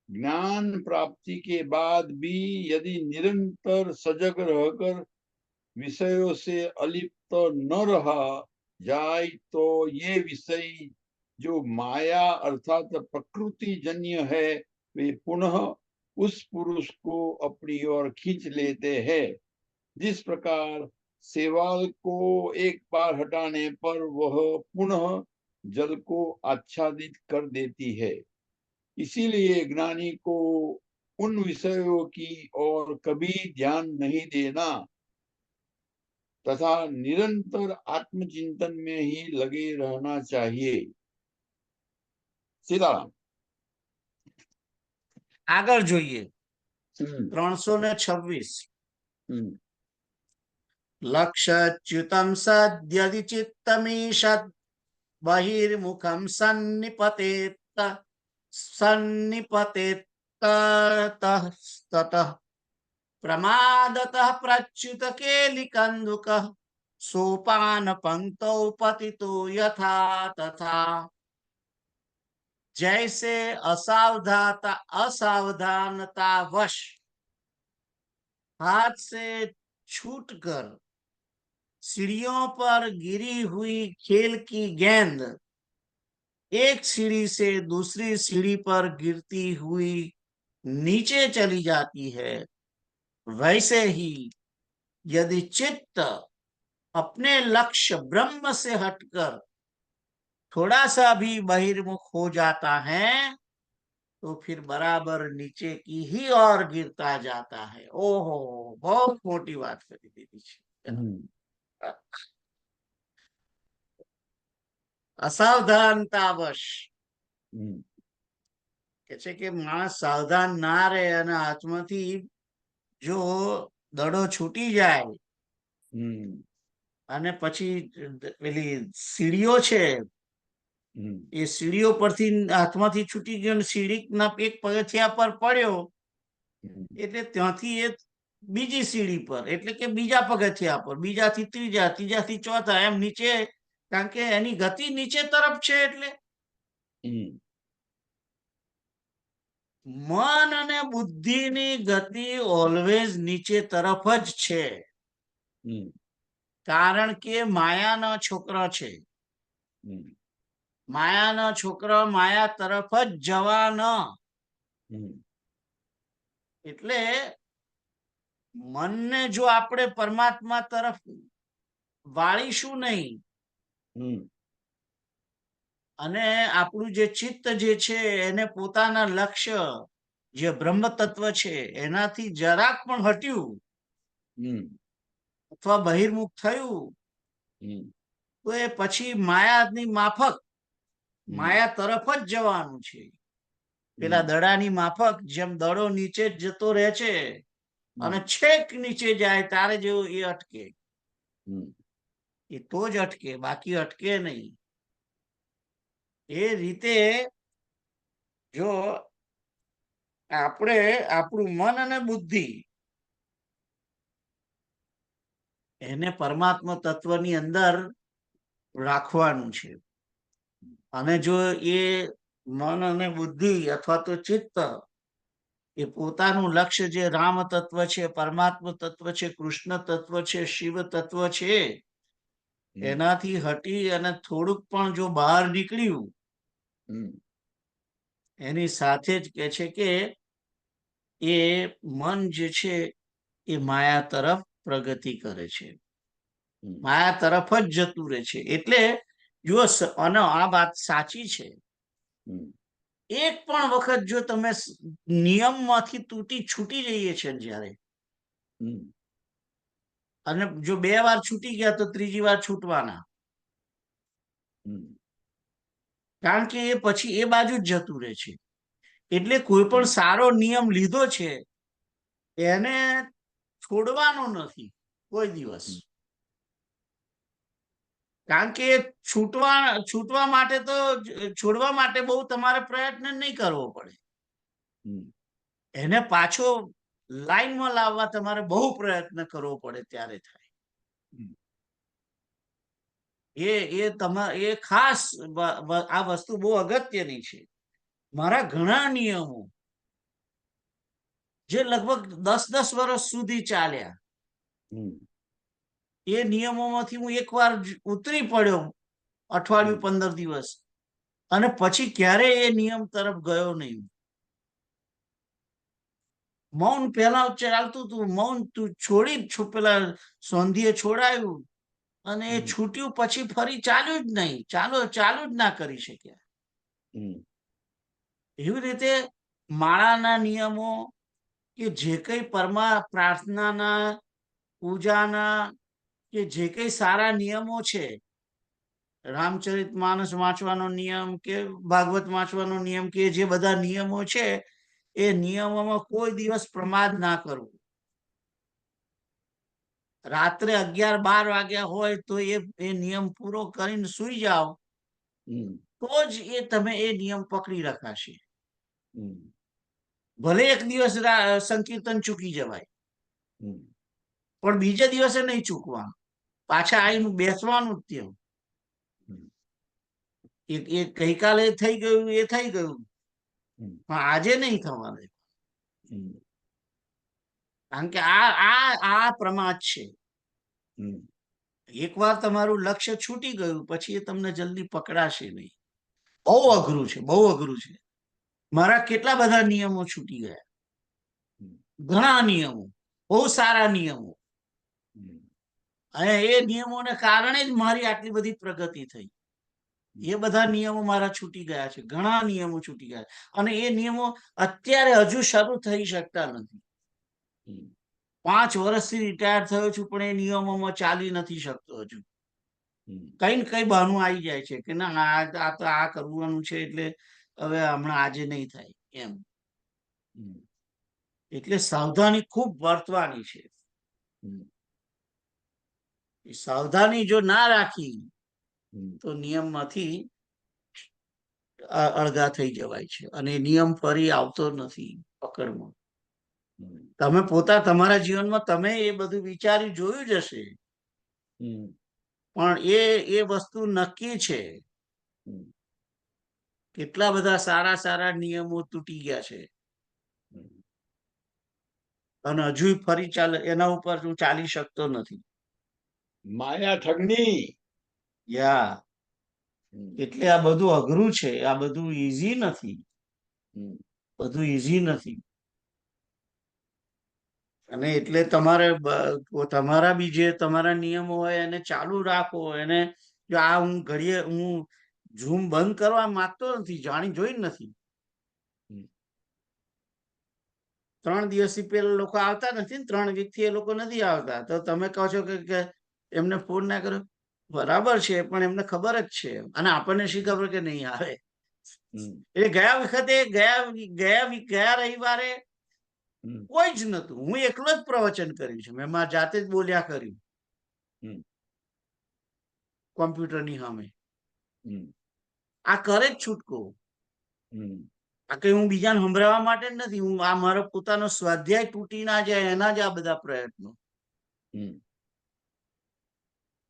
ज्ञान प्राप्ति के बाद भी यदि निरंतर सजग रहकर विषयों से अलिप्त न रहा जाए तो ये विषय जो माया अर्थात प्रकृति जन्य है वे पुनः उस पुरुष को अपनी ओर खींच लेते हैं। जिस प्रकार शैवाल को एक बार हटाने पर वह पुनः जल को आच्छादित कर देती है। इसीलिए ज्ञानी को उन विषयों की ओर कभी ध्यान नहीं देना तथा निरंतर आत्मचिंतन में ही लगे रहना चाहिए। सीताराम। આગળ જોઈએ हम्म, 326 हम्म, લક્ષચ્યુતમ સદ્યદિ ચિત્તમીષદ બહિર્મુખમ સન્નિપતેત સન્નિપતેત તતઃ પ્રમાદતઃ પ્રચ્યુત કેલિકંદુક સોપાન પંક્તૌ પતિતો યથા તથા जैसे असावधानता वश हाथ से छूटकर सीढ़ियों पर गिरी हुई खेल की गेंद एक सीढ़ी से दूसरी सीढ़ी पर गिरती हुई नीचे चली जाती है, वैसे ही यदि चित्त अपने लक्ष्य ब्रह्म से हटकर थोड़ा सा भी बहिर्मुख हो जाता है तो फिर बराबर नीचे की ही ओर गिरता जाता है। ओहो, बहुत मोटी बात કરી દીધી છે। हम्म, અસાવધાનતાવશ हम्म, કે છે કે માણસ સાવધાન ના રહે અને હાથમાંથી જો દડો છૂટી જાય हम्म, અને પછી પેલી સીડીઓ છે हम्म, એ સીડીઓ પરથી હાથમાંથી છૂટી ગયો અને સીડીના એક પગથિયા પર પડ્યો हम्म, એટલે ત્યાંથી એ બીજી સીડી પર એટલે કે બીજા પગથિયા પર, બીજાથી ત્રીજા, ત્રીજાથી ચોથા, એમ નીચે, કારણ કે એની ગતિ નીચે તરફ છે એટલે हम्म, મન અને બુદ્ધિની ગતિ ઓલવેઝ નીચે તરફ જ છે, हम्म, કારણ કે માયાનો છોકરો છે। हम्म, માયાનો છોકરો માયા તરફ જ જવાનો। हम्म, એટલે મનને જો આપણે પરમાત્મા તરફ વાળીશું નહીં हम्म, અને આપણું જે ચિત્ત જે છે એને પોતાના લક્ષ્ય જે બ્રહ્મ તત્વ છે એનાથી જરાક પણ હટ્યું हम्म, અથવા બહિર્મુખ થયું हम्म, તો એ પછી માયાની માફક માયા हम्म, તરફ જ જવાનું છે। પેલા દડાની માફક જેમ દડો નીચે જ જતો રહે છે અને છેક નીચે જાય ત્યારે જેવું એ અટકે, हम्म, એ તો જ અટકે, બાકી અટકે નહીં। એ રીતે જો આપણે આપણું મન અને બુદ્ધિ એને પરમાત્મા તત્વની અંદર રાખવાનું છે અને જો એ મન અને બુદ્ધિ અથવા તો ચિત્ત એ પોતાનું લક્ષ્ય જે રામ તત્વ છે, પરમાત્મા તત્વ છે, કૃષ્ણ તત્વ છે, શિવ તત્વ છે એનાથી હટી અને થોડુંક પણ જો બહાર નીકળ્યું એની સાથે જ કે છે કે એ મન જે છે એ માયા તરફ પ્રગતિ કરે છે, માયા તરફ જ જતું રહે છે। એટલે જો અને આ વાત સાચી છે, એક પણ વખત જો તમે નિયમમાંથી તૂટી છૂટી જઈએ છે જ્યારે અને જો 2 વાર છૂટી ગયા તો ત્રીજી વાર છૂટવાના, કારણ કે એ પછી એ બાજુ જ જતું રહે છે। એટલે કોઈ પણ સારો નિયમ લીધો છે એને છોડવાનો નથી કોઈ દિવસ, કારણ કે છૂટવા માટે તો છોડવા માટે બહુ તમારે પ્રયત્ન નહીં કરવો પડે, એને પાછો લાઈનમાં લાવવા તમારે બહુ પ્રયત્ન કરવો પડે ત્યારે થાય। એ ખાસ આ વસ્તુ બહુ અગત્યની છે। મારા ઘણા નિયમો જે લગભગ 10-10 વર્ષ સુધી ચાલ્યા એ નિયમોમાંથી હું એકવાર ઉતરી પડ્યો અઠવાડિયું 15 દિવસ અને પછી ક્યારે એ નિયમ તરફ ગયો નહીં। મૌન પહેલા ચાલતું હતું, મૌન તું છોડી પેલા સોંધીએ છોડાયું અને એ હમ. છૂટ્યું પછી ફરી ચાલ્યું જ નહીં, ચાલુ જ ના કરી શક્યા. હમ. એવી રીતે માળાના નિયમો કે જે કઈ પ્રાર્થનાના, પૂજાના કે જે કઈ સારા નિયમો છે, રામચરિત માનસ વાંચવાનો નિયમ કે ભાગવત વાંચવાનો નિયમ કે જે બધા નિયમો છે, એ નિયમોમાં કોઈ દિવસ પ્રમાદ ના કરવું. રાત્રે 11-12 વાગ્યા હોય તો એ નિયમ પૂરો કરીને સુઈ જાઓ, હમ. તો જ તમે એ નિયમ પકડી રખાશે. હમ. ભલે એક દિવસ સંકીર્તન ચૂકી જવાય, હમ. પણ બીજા દિવસે નહીં ચૂકવાનું, પાછા આવીને બેસવાનું જ ત્યાં. હમ. એ ગઈકાલે થઈ ગયું એ થઈ ગયું, હમ. પણ આજે નહીં થવાનું. હમ. કારણ કે આ પ્રમાદ છે. હમ. એકવાર તમારું લક્ષ્ય છૂટી ગયું પછી એ તમને જલ્દી પકડાશે નહીં. બહુ અઘરું છે, બહુ અઘરું છે. મારા કેટલા બધા નિયમો છૂટી ગયા, હમ. ઘણા નિયમો, બહુ સારા નિયમો, હમ. અને એ નિયમોને કારણે જ મારી આટલી બધી પ્રગતિ થઈ. એ બધા નિયમો મારા છૂટી ગયા છે, ઘણા નિયમો છૂટી ગયા છે, અને એ નિયમો અત્યારે હજુ શરૂ થઈ શકતા નથી. હમ. 5 વર્ષથી રિટાયર થયો છું, પણ એ નિયમોમાં ચાલી નથી શકતો હજુ. હમ. કઈ ને કઈ બહાનું આવી જાય છે કે ના આ તો આ કરવાનું છે, એટલે હવે હમણાં આજે નહીં થાય એમ. હમ. એટલે સાવધાની ખૂબ વર્તવાની છે. હમ. એ સાવધાની જો ના રાખી હમ. તો નિયમમાંથી અળગા થઈ જવાય છે, અને નિયમ ફરી આવતો નથી પકડમાં. હમ. તમે તમારા જીવનમાં તમે એ બધું વિચારી જોયું જ હશે, હમ. પણ એ વસ્તુ નક્કી છે. હમ. કેટલા બધા સારા સારા નિયમો તૂટી ગયા છે, હમ. અને હજુ ફરી એના ઉપર હું ચાલી શકતો નથી. માયા ઠગની. યા હમ. એટલે આ બધું અઘરું છે, આ બધું ઈઝી નથી, હમ. બધું ઈઝી નથી. અને એટલે તમારા બી જે તમારા નિયમો હોય એને ચાલુ રાખો. એને જો હું ઘડીએ હું ઝૂમ બંધ કરવા માંગતો નથી, જાણી જોઈ નથી. હમ. 3 દિવસથી પેલા લોકો આવતા નથી ને 3 વીકથી એ લોકો નથી આવતા, તો તમે કહો છો કે એમને ફોન ના કર્યો. બરાબર છે, પણ એમને ખબર જ છે, અને આપણને શી ખબર કે નહીં આવે. હમ. એ ગયા વખતે ગયા રવિવારે હમ. કોઈ જ નતું, હું એકલો જ પ્રવચન કર્યું છે, મેં મારા જાતે જ બોલ્યા કર્યું હમ. કોમ્પ્યુટરની સામે. હમ. આ કરે જ છૂટકો. હમ. આ કઈ હું બીજાને સંભળાવવા માટે જ નથી, હું આ મારો પોતાનો સ્વાધ્યાય તૂટી ના જાય એના જ આ બધા પ્રયત્નો. હમ.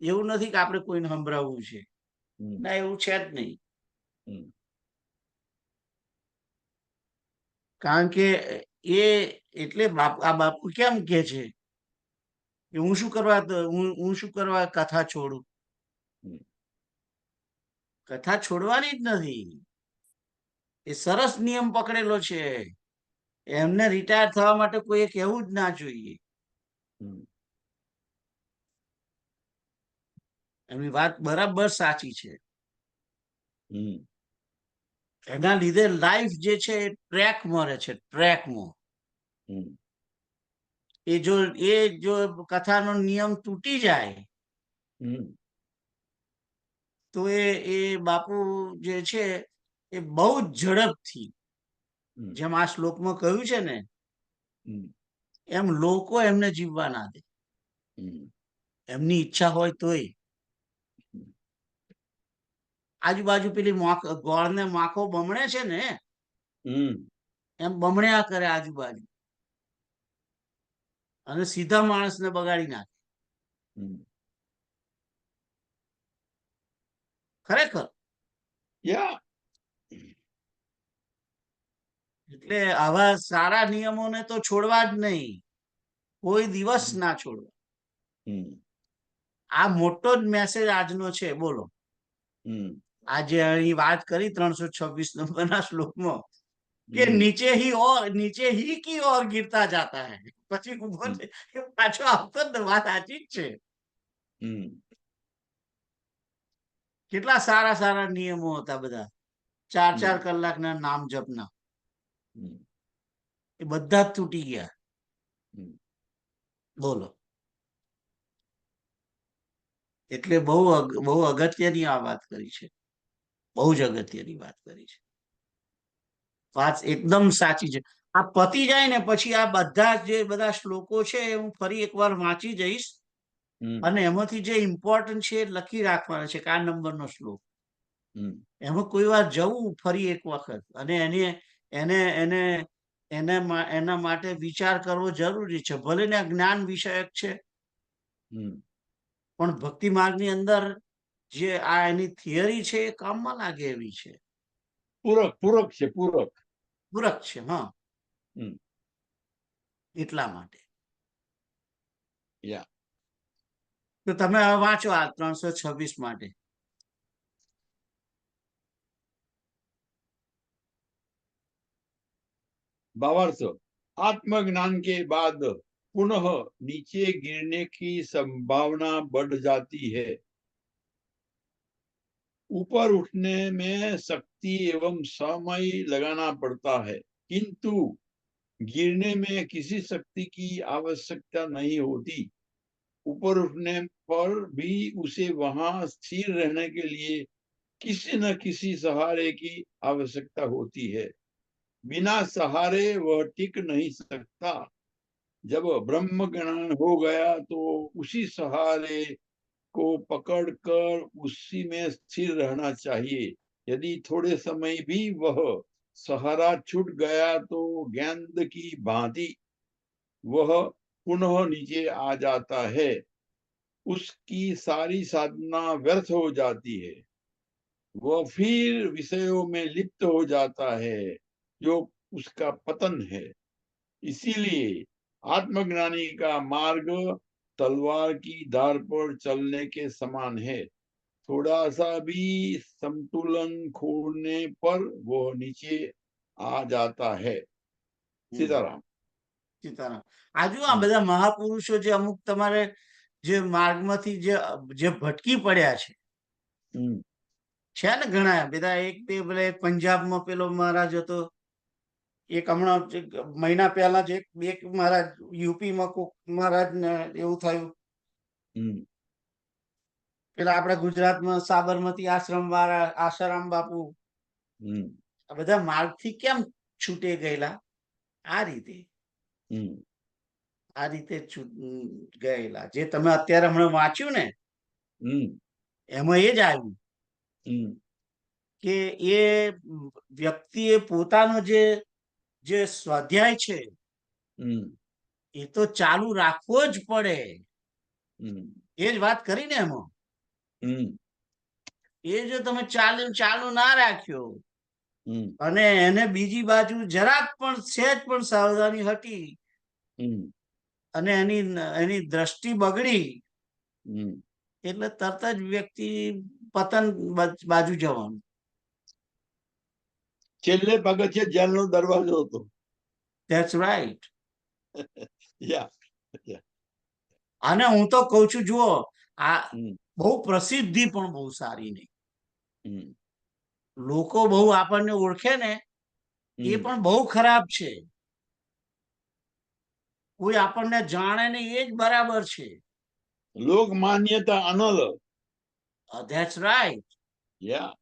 એવું નથી કે આપણે કોઈને સંભળાવવું છે, હમ. ના એવું છે જ નહીં. હમ. કારણ કે એટલે આ બાપુ કેમ કે છે કે હું શું કરવા કથા છોડું. હમ. કથા છોડવાની જ નથી. એ સરસ નિયમ પકડેલો છે, એમને રિટાયર થવા માટે કોઈ કહેવું જ ના જોઈએ. હમ. એમની વાત બરાબર સાચી છે. હમ. એના લીધે લાઈફ જે છે એ ટ્રેકમાં રહે છે, ટ્રેકમાં. હમ. એ જો કથાનો નિયમ તૂટી જાય હમ. તો એ બાપુ જે છે એ બહુ જ ઝડપથી, હમ. જેમ આ શ્લોકમાં કહ્યું છે ને, હમ. એમ લોકો એમને જીવવા ના દે. હમ. એમની ઈચ્છા હોય તોય. આજુબાજુ પેલી ગોળને માખો બમણે છે ને, હમ. એમ બમણ્યા કરે આજુબાજુ, અને સીધા માણસને બગાડી નાખે. હમ. ખરેખર. યા. એટલે આવા સારા નિયમોને તો છોડવા જ નહીં, કોઈ દિવસ ના છોડવા. હમ. આ મોટો જ મેસેજ આજનો છે. બોલો, હમ. આજે અહીં વાત કરી 326 નંબરના શ્લોકમાં, કે नीचे ही की ओर गिरता जाता है પછી ઉભો છે એ પાછો આવતો જ ને વાત સાચી જ છે કેટલા સારા સારા નિયમો હતા બધા 4 કલાકના નામ જપના એ બધા જ તૂટી ગયા બોલો એટલે બહુ અગત્યની આ વાત કરી છે બહુ જ અગત્યની વાત કરી છે વાત એકદમ સાચી છે આ પતી જાય ને પછી આ બધા જે બધા શ્લોકો છે એ હું ફરી એકવાર વાંચી જઈશ અને એમાંથી જે ઇમ્પોર્ટન્ટ છે એ લખી રાખવાના છે કે આ નંબરનો શ્લોક એમાં કોઈ વાર જવું ફરી એક વખત અને એના માટે વિચાર કરવો જરૂરી છે ભલે ને જ્ઞાન વિષયક છે પણ ભક્તિ માર્ગની અંદર જે આ એની થિયરી છે એ કામમાં લાગે એવી છે પૂરક છે પૂરક છે હા એટલા માટે તો તમે હવે વાંચો આ 326 માટે भावार्थ आत्मज्ञान के बाद पुनः नीचे गिरने की संभावना बढ़ जाती है ऊपर उठने में शक्ति एवं समय लगाना पड़ता है किंतु गिरने में किसी शक्ति की आवश्यकता नहीं होती ऊपर उठने पर भी उसे वहां स्थिर रहने के लिए किसी न किसी सहारे की आवश्यकता होती है बिना सहारे वह टिक नहीं सकता जब ब्रह्म ज्ञान हो गया तो उसी सहारे को पकड़कर उसी में स्थिर रहना चाहिए यदि थोड़े समय भी वह सहारा छूट गया तो गेंद की भांति वह पुनः नीचे आ जाता है उसकी सारी साधना व्यर्थ हो जाती है वह फिर विषयों में लिप्त हो जाता है जो उसका पतन है इसीलिए आत्मज्ञानी का मार्ग तलवार की धार पर चलने के समान है थोड़ा सा भी संतुलन खोने पर वह नीचे आ जाता है सीताराम સીતારામ આજુ આ બધા મહાપુરુષો જે અમુક તમારે જે માર્ગમાંથી જે ભટકી પડ્યા છે ને ઘણા બધા એક બે પેલા પંજાબમાં પેલો મહારાજ હતો એક હમણાં મહિના પહેલા જ એક મહારાજ યુપીમાં કોક મહારાજ ને એવું થયું પેલા આપણા ગુજરાતમાં સાબરમતી આશ્રમ વાળા આસારામ બાપુ આ બધા માર્ગથી કેમ છૂટે ગયેલા આ રીતે ગયેલા જે તમે અત્યારે હમણાં વાંચ્યું ને એમાં એ જ આવ્યું કે એ વ્યક્તિએ પોતાનો જે સ્વાધ્યાય છે એ તો ચાલુ રાખવો જ પડે એ જ વાત કરી ને એમાં એ જો તમે ચાલુ ના રાખ્યો અને એને બીજી બાજુ જરાક પણ સહેજ પણ સાવધાની હટી અને એની દ્રષ્ટિ બગડી એટલે તરત જ વ્યક્તિ પતન બાજુ જવાનું છેલ્લે પગથિયે જેલનો દરવાજો હતો ધેટ્સ રાઈટ યા અને હું તો કઉ છું જુઓ આ બહુ પ્રસિદ્ધિ પણ બહુ સારી નહીં લોકો બહુ આપણને ઓળખે ને એ પણ બહુ ખરાબ છે કોઈ આપણને જાણે ને એ જ બરાબર છે લોક માન્યતા અનલ ધેટ્સ રાઈટ યા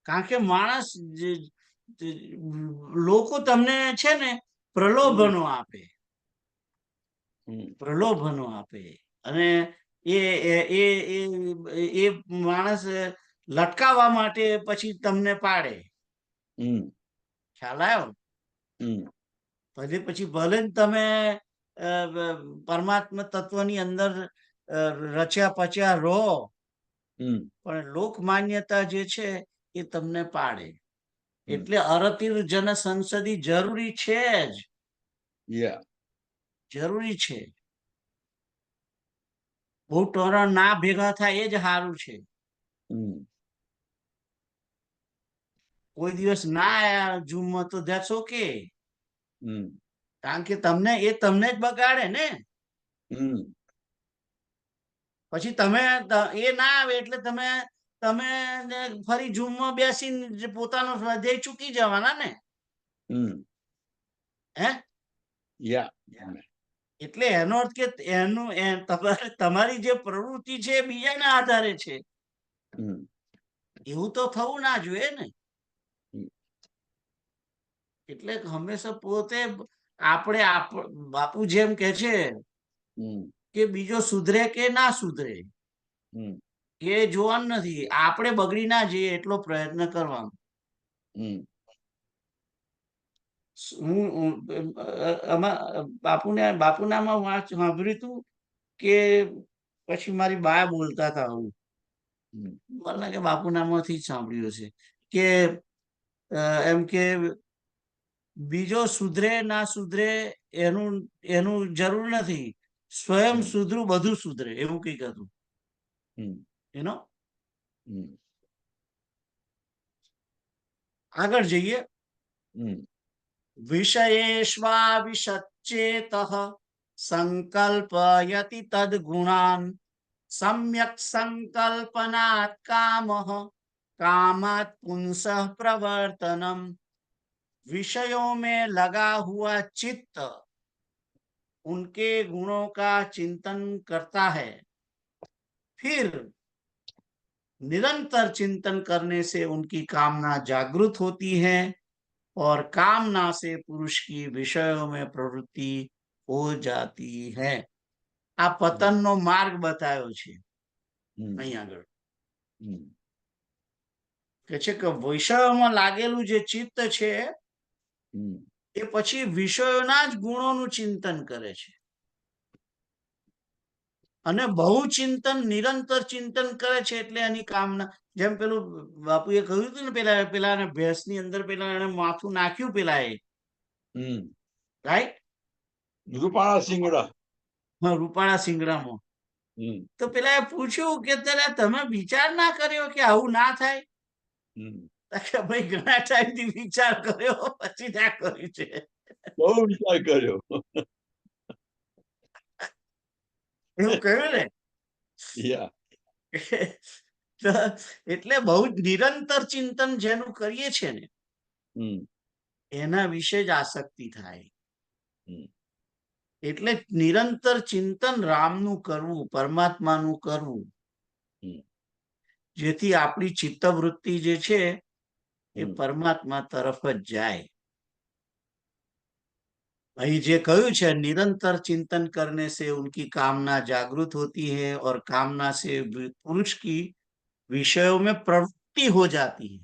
કારણ કે માણસ લોકો તમને છે ને પ્રલોભનો આપે અને એ માણસ લટકાવવા માટે પછી તમને પાડે ખ્યાલ આવ્યો પછી ભલે તમે પરમાત્મા તત્વની અંદર રચ્યા પચ્યા રહો પણ લોક માન્યતા જે છે એ તમને પાડે એટલે અરતિર જન સંસદી જરૂરી છે જ જરૂરી છે બહુ ટોરણ ના ભેગા થાય એ જ સારું છે કોઈ દિવસ ના આયા જૂમમાં તો ધેટ્સ ઓકે, હમ કારણ કે તમને જ બગાડે ને. હમ પછી તમે એ ના આવે એટલે તમે તમે ફરી જૂમમાં બેસીને પોતાનો સ્વાધ્યાય ચૂકી જવાના ને. હમ હે યા એટલે એનો અર્થ કે તમારી જે પ્રવૃત્તિ છે એ બીજાના આધારે છે, હમ એવું તો થવું ના જોઈએ ને. હમ. એટલે હંમેશા પોતે આપણે બાપુ જેમ કે છે હમ કે બીજો સુધરે કે ના સુધરે હમ એ જોવાનું નથી, આપણે બગડી ના જઈએ એટલો પ્રયત્ન કરવાનો. હમ હું બાપુનામાં વાત સાંભળ્યું હતું કે પછી મારી બા બોલતા હતા આવું, હમ મને લાગે બાપુનામાંથી જ સાંભળ્યું છે કે એમ કે બીજો સુધરે ના સુધરે એનું એનું જરૂર નથી, સ્વયં હમ સુધરું બધું સુધરે, એવું કઈક હતું હમ એનો. હમ આગળ જઈએ. હમ વિષયેષ્વાવિષચ્ચેતઃ સંકલ્પયતિ તદ્ગુણાન सम्यक् संकल्पनात् कामः कामात् पुंसः प्रवर्तनम विषयों में लगा हुआ चित्त उनके गुणों का चिंतन करता है, फिर निरंतर चिंतन करने से उनकी कामना जागृत होती है और कामना से पुरुष की विषयों में प्रवृत्ति हो जाती है. આ પતનનો માર્ગ બતાવ્યો છે અહીં આગળ. હમ કે છે કે વિષયોમાં લાગેલું જે ચિત્ત છે હમ એ પછી વિષયોના જ ગુણોનું ચિંતન કરે છે, અને બહુ ચિંતન નિરંતર ચિંતન કરે છે એટલે એની કામના, જેમ પેલું બાપુએ કહ્યું હતું ને પેલા ભેંસની અંદર પેલા એને માથું નાખ્યું પેલા એ, હમ રાઈટ, રૂપાળા સિંગડા. રૂપાળા સિંગડામાં. હમ તો પેલા એ પૂછ્યું કે તમે વિચાર ના કર્યો કે આવું ના થાય? હમ કે ભાઈ ઘણા ટાઈમ થી વિચાર કર્યો પછી ના કર્યું છે. બહુ વિચાર કર્યો. એવું કહ્યું ને. યા એટલે બહુ જ નિરંતર ચિંતન જેનું કરીએ છે ને હમ એના વિશે જ આસક્તિ થાય. હમ એટલે નિરંતર ચિંતન રામનું કરવું, પરમાત્માનું કરવું, હમ જેથી આપણી ચિત્તવૃત્તિ જે છે એ હમ પરમાત્મા તરફ જ જાય. અહીં જે કહ્યું છે निरंतर चिंतन करने से उनकी कामना जागृत होती है और कामना से पुरुष की विषयों में प्रवृत्ति हो जाती है.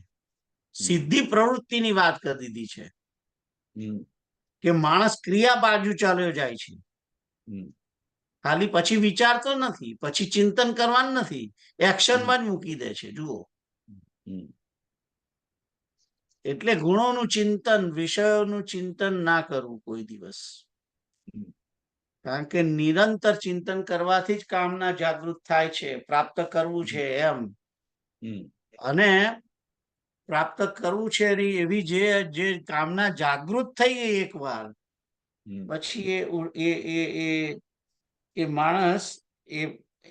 સીધી પ્રવૃત્તિની વાત કરી દીધી છે હમ કે માણસ ક્રિયા બાજુ ચાલ્યો જાય છે, હમ ખાલી પછી વિચારતો નથી, પછી ચિંતન કરવાનું નથી, એક્શનમાં જ મૂકી દે છે. જુઓ, હમ એટલે ગુણોનું ચિંતન, વિષયોનું ચિંતન ના કરવું કોઈ દિવસ, કારણ કે નિરંતર ચિંતન કરવાથી જ કામના જાગૃત થાય છે, પ્રાપ્ત કરવું છે એમ. હમ અને પ્રાપ્ત કરવું છે એવી જે કામના જાગૃત થઈ ગઈ એકવાર, હમ પછી એ માણસ એ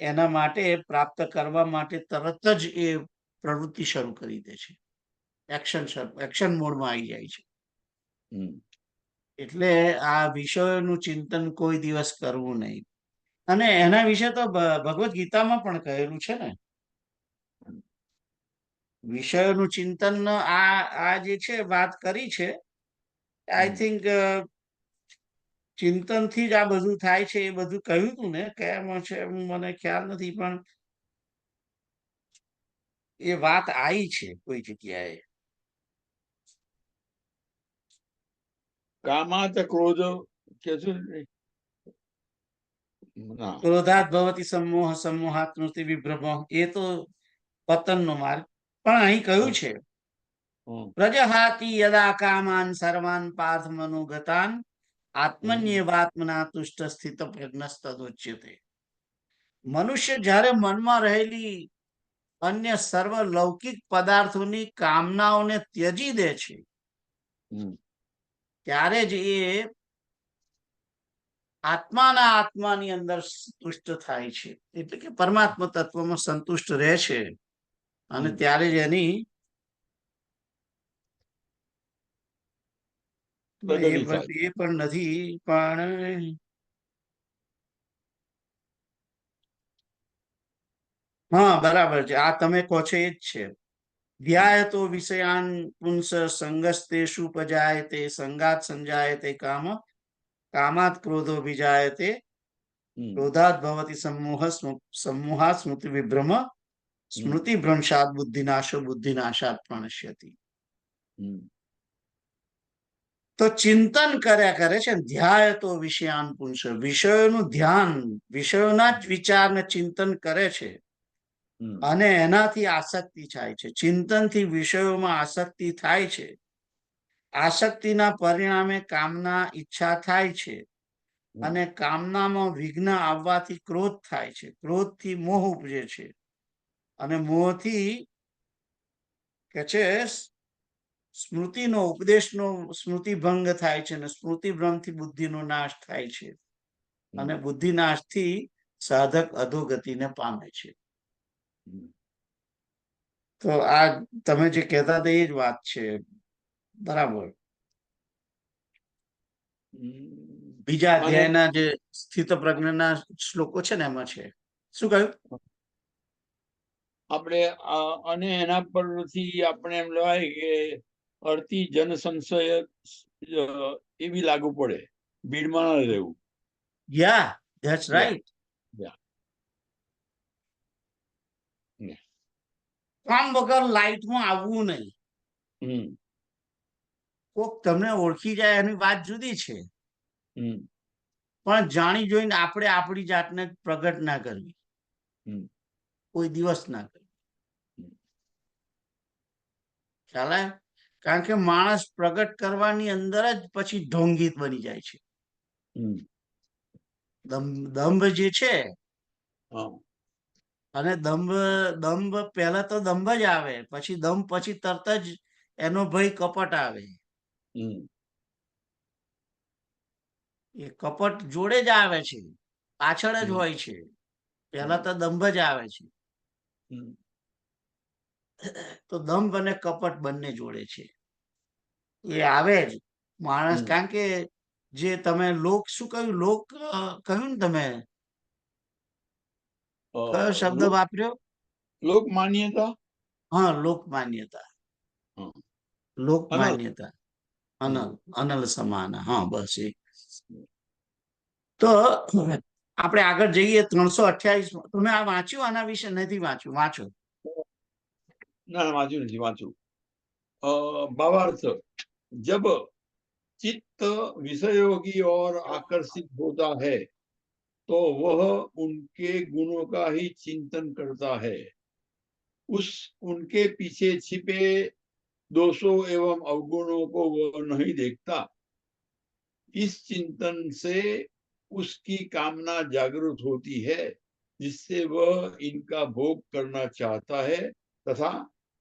એના માટે પ્રાપ્ત કરવા માટે તરત જ એ પ્રવૃત્તિ શરૂ કરી દે છે, એક્શન મોડમાં આવી જાય છે. હમ એટલે આ વિષયોનું ચિંતન કોઈ દિવસ કરવું નહીં. અને એના વિશે તો ભગવદ્ ગીતામાં પણ કહેલું છે ને, વિષયોનું ચિંતન આ જે છે વાત કરી છે. આઈ થિંક ચિંતન થી જ આ બધું થાય છે, એ બધું કહ્યું હતું ને, કયામાં છે મને ખ્યાલ નથી, પણ એ વાત આવી છે કોઈ જગ્યાએ. કામાત ક્રોધ કે છે ના ક્રોધાત ભવતી સમોહ, સમોહાત સ્મૃતિ વિભ્રમ, એ તો પતનનો માર્ગ. પણ અહીં કહ્યું છે પ્રજહાતિ યદા કામાન સર્વાન પાર્થ મનોગતાન આત્મન્યેવાત્મના તુષ્ટ સ્થિત પ્રજ્ઞસ્તદુચ્યતે. મનુષ્ય જ્યારે મનમાં રહેલી અન્ય સર્વ લૌકિક પદાર્થોની કામનાઓને ત્યજી દે છે, ત્યારે જ એ આત્માના આત્માની અંદર સંતુષ્ટ થાય છે, એટલે કે પરમાત્મા તત્વમાં સંતુષ્ટ રહે છે, અને ત્યારે જ એની એ પણ નથી, પણ હા બરાબર છે, આ તમે કહો છો એ જ છે. ધ્યાયતો વિષયાન પુંસ સંગસ્તેષુ પજાયતે સંગાત સંજાયતે કામ કામાત ક્રોધો વિજાયતે ક્રોધાત ભવતિ સમૂહાત સ્મૃતિ વિભ્રમ સ્મૃતિ ભ્રંશાત બુદ્ધિનાશો બુદ્ધિનાશાત પ્રણશ્યતિ. તો ચિંતન કર્યા કરે છે, ધ્યાય તો વિષયાન પુંસ, વિષયોનું ધ્યાન, વિષયોના જ વિચારને ચિંતન કરે છે, અને એનાથી આસક્તિ થાય છે. ચિંતનથી વિષયોમાં આસક્તિ થાય છે. આસક્તિના પરિણામે કામના ઈચ્છા થાય છે, અને કામનામાં વિઘ્ન આવવાથી ક્રોધ થાય છે. ક્રોધથી મોહ ઉપજે છે, અને મોહથી કે છે સ્મૃતિનો ઉપદેશનો સ્મૃતિ ભંગ થાય છે, અને સ્મૃતિ ભ્રમથી બુદ્ધિનો નાશ થાય છે, અને બુદ્ધિ નાશથી સાધક અધોગતિને પામે છે. તો આ તમે જે કહેતા હતા એ જ વાત છે, બરાબર. બીજા અધ્યાયના જે સ્થિત પ્રજ્ઞના શ્લોકો છે ને એમાં છે. શું કહ્યું આપણે? અને એના પરથી આપણે એમ લેવાય કે અડધી જન સંશય એવી લાગુ પડે, ભીડમાં ન રહેવું. યા ધેટ્સ રાઈટ. કામ વગર લાઈટમાં આવવું નહીં. કોક તમને ઓળખી જાય એની વાત જુદી છે, પણ જાણી જોઈને આપણે આપણી જાતને પ્રગટ ના કરવી, કોઈ દિવસ ના કરવી. ખ્યાલ આવે? કારણ કે માણસ પ્રગટ કરવાની અંદર જ પછી ઢોંગી બની જાય છે. દંભ જે છે, અને દંભ પહેલા તો દંભ જ આવે, પછી દંભ પછી તરત જ એનો ભય કપટ આવે. એ કપટ જોડે જ આવે છે, પાછળ જ હોય છે. પહેલા તો દંભ જ આવે છે. તો દંભ અને કપટ બંને જોડે છે, એ આવે જ માણસ. કારણ કે જે તમે લોક શું કહ્યું, લોક કહ્યું ને તમે, કયો શબ્દ વાપર્યો? લોક માન્યતા. હા, લોક માન્યતા. લોક માન્યતા અનલ સમાન. હા બસ એ. તો આપણે આગળ જઈએ 328. તમે આ વાંચ્યું? આના વિશે નથી વાંચ્યું? વાંચો. ના, વાંચ્યું નથી, વાંચું. भावार्थ, जब चित्त विषयों की ओर आकर्षित होता है तो वह उनके गुणों का ही चिंतन करता है, उनके पीछे छिपे दोषों एवं अवगुणों को वह नहीं देखता. इस चिंतन से उसकी कामना जागृत होती है, जिससे वह इनका भोग करना चाहता है, तथा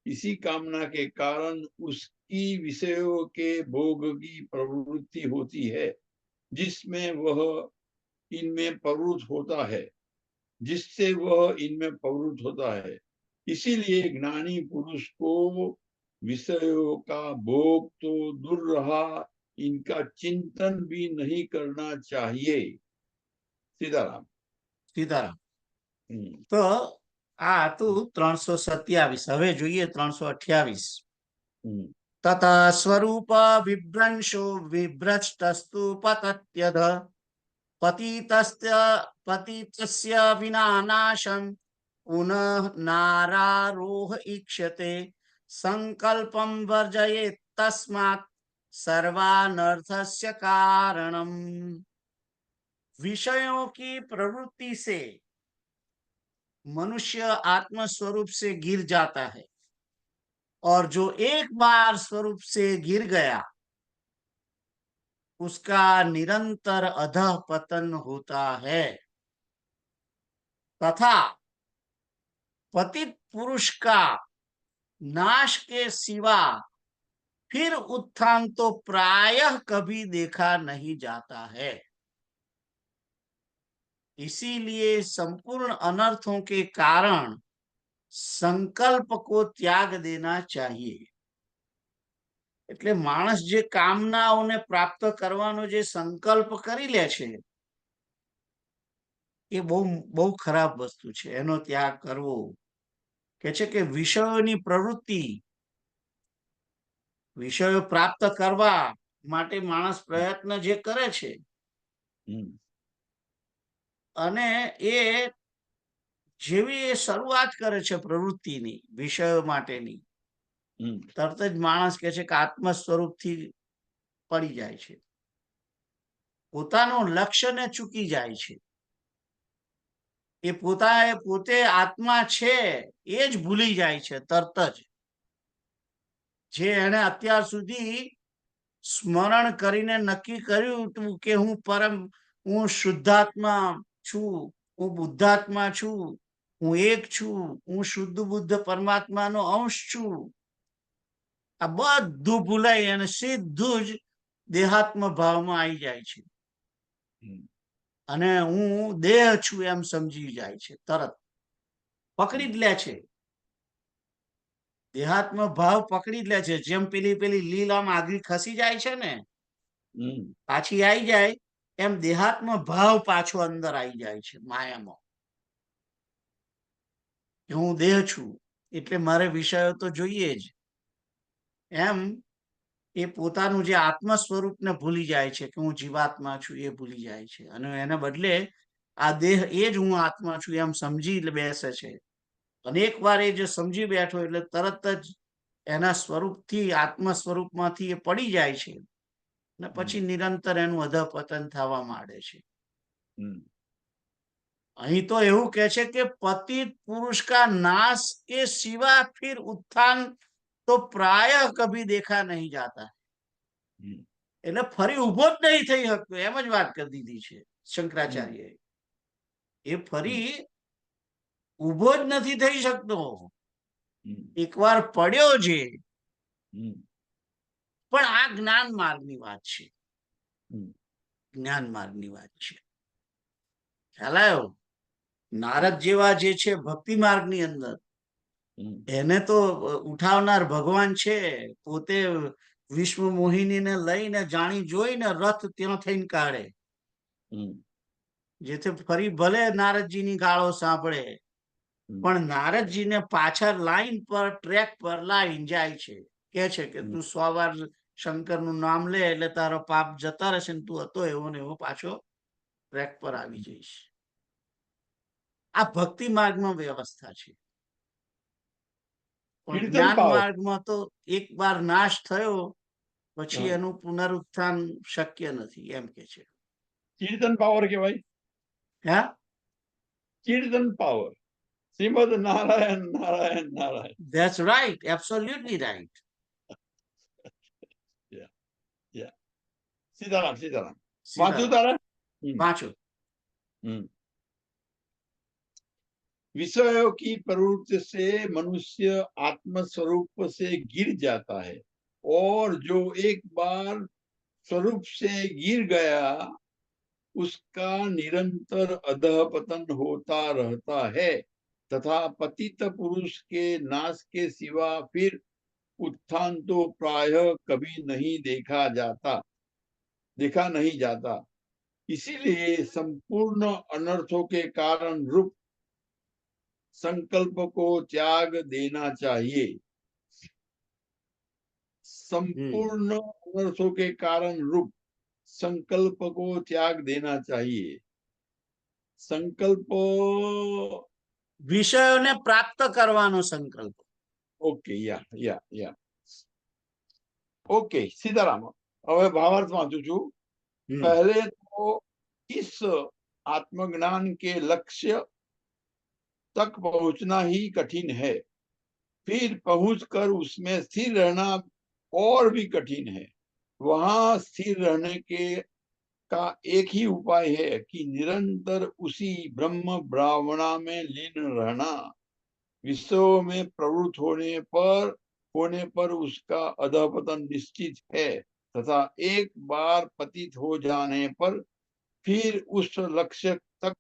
इसी कामना के कारण उसकी विषयों के भोग की प्रवृत्ति होती है, जिसमें वह इनमें प्रवृत्त होता है, जिससे वह इनमें प्रवृत्त होता है. इसीलिए ज्ञानी पुरुष को विषयों का भोग तो दूर रहा, इनका चिंतन भी नहीं करना चाहिए. सीताराम. સીતારામ. તો આ હતું 327. હવે જોઈએ 328. તથા સ્વરૂપ વિભ્રંશો વિભ્રષ્ટસ્તુ પતત્યધ પતિતસ્ય વિનાનાશમ પુનઃ નારારોહ ઈક્ષતે સંકલ્પમ વર્જયેત તસ્માત सर्वानर्थस्य कारणम. विषयों की प्रवृत्ति से मनुष्य आत्म स्वरूप से गिर जाता है, और जो एक बार स्वरूप से गिर गया उसका निरंतर अधः पतन होता है. तथा पतित पुरुष का नाश के सिवा फिर उत्थान तो प्रायः कभी देखा नहीं जाता है। इसीलिए संपूर्ण अनर्थों के कारण संकल्प को त्याग देना चाहिए। એટલે માણસ જે કામનાઓને પ્રાપ્ત કરવાનો જે સંકલ્પ કરી લે છે એ બહુ બહુ ખરાબ વસ્તુ છે, એનો ત્યાગ કરવો. કે છે કે વિષયોની પ્રવૃત્તિ, વિષયો પ્રાપ્ત કરવા માટે માણસ પ્રયત્ન જે કરે છે અને એ જેવી એ શરૂઆત કરે છે પ્રવૃત્તિની વિષયો માટેની, તરત જ માણસ કે છે કે આત્મ સ્વરૂપથી પડી જાય છે, પોતાનું લક્ષ્યને ચૂકી જાય છે. એ પોતે આત્મા છે એ જ ભૂલી જાય છે તરત જ. જે એને અત્યાર સુધી સ્મરણ કરીને નક્કી કર્યું હતું કે હું શુદ્ધાત્મા છું, હું બુદ્ધાત્મા છું, હું એક છું, હું શુદ્ધ બુદ્ધ પરમાત્માનો અંશ છું, આ બધું ભૂલાઈ અને સીધું જ દેહાત્મ ભાવમાં આવી જાય છે અને હું દેહ છું એમ સમજી જાય છે, તરત પકડી જ લે છે. દેહાત્મ ભાવ પકડી જ લે છે. જેમ પેલી લીલ આમ આગળ ખસી જાય છે ને, પાછી આવી જાય, એમ દેહાત્મ ભાવ પાછો અંદર આવી જાય છે માયામાં કે હું દેહ છું એટલે મારે વિષયો તો જોઈએ જ. એમ એ પોતાનું જે આત્મ સ્વરૂપને ભૂલી જાય છે કે હું જીવાત્મા છું એ ભૂલી જાય છે અને એને બદલે આ દેહ એ જ હું આત્મા છું એમ સમજી બેસે છે. અને એકવાર એ જે સમજી બેઠો એટલે તરત જ એના સ્વરૂપથી, આત્મ સ્વરૂપમાંથી એ પડી જાય છે ને પછી નિરંતર એનું અધપતન થવા માંડે છે. અહીં તો એવું કે છે કે પતિત પુરુષ કા નાશ કે સિવા ફિર ઉત્થાન તો પ્રાય કભી દેખા નહીં જાતા. એટલે ફરી ઉભો જ નહીં થઈ શકતો, એમ જ વાત કરી દીધી છે શંકરાચાર્ય. એ ફરી ઉભો જ નથી થઈ શકતો. એકવાર પડ્યો છે, પણ આ જ્ઞાન માર્ગની વાત છે, જ્ઞાન માર્ગની વાત છે. ખ્યાલ આવ્યો? નારદ જેવા જે છે ભક્તિ માર્ગની અંદર, એને તો ઉઠાવનાર ભગવાન છે. પોતે વિશ્વ મોહિનીને લઈને જાણી જોઈને રથ ત્યાં થઈને કાઢે, જેથી ફરી ભલે નારદજીની ગાળો સાંભળે પણ નારદજીને પાછળ લાઈન પર, ટ્રેક પર લાવીને જાય છે. કે છે કે તું 100 વાર શંકરનું નામ લે એટલે તારો પાપ જતા રહેશે ને તું હતો એવો ને એવો પાછો ટ્રેક પર આવી જઈશ. આ ભક્તિ માર્ગમાં વ્યવસ્થા છે. પણ જ્ઞાન માર્ગમાં તો એક વાર નાશ થયો પછી એનું પુનરુત્થાન શક્ય નથી, એમ કે છે. કીર્તન પાવર કહેવાય. હા, kirtan power. Shrimad Narayan Narayan Narayan. That's right, absolutely right. Sitaram Sitaram. વાંચું તારે? વાંચો. विषयों की प्रवृत्ति से मनुष्य आत्म स्वरूप से गिर जाता है और जो एक बार स्वरूप से गिर गया उसका निरंतर अधःपतन होता रहता है तथा पतित पुरुष के नाश के सिवा फिर उत्थान तो प्रायः कभी नहीं देखा नहीं जाता. इसीलिए संपूर्ण अनर्थों के कारण रूप संकल्प को त्याग देना चाहिए. संपूर्ण अनर्थों के कारण रूप संकल्प को त्याग देना चाहिए. संकल्प વિષયોને પ્રાપ્ત કરવાનો સંકલ્પ. Okay, yeah okay. सीताराम. હવે ભાવાર્થ વાંચું છું. पहले तो इस आत्मज्ञान के लक्ष्य तक पहुंचना ही कठिन है, फिर पहुंचकर उसमें स्थिर रहना और भी कठिन है. वहां स्थिर रहने का एक ही उपाय है कि निरंतर उसी ब्रह्म ब्राह्मणा में लीन रहना. विषयों में प्रवृत्त होने पर उसका अधःपतन निश्चित है तथा एक बार पतित हो जाने पर फिर उस लक्ष्य तक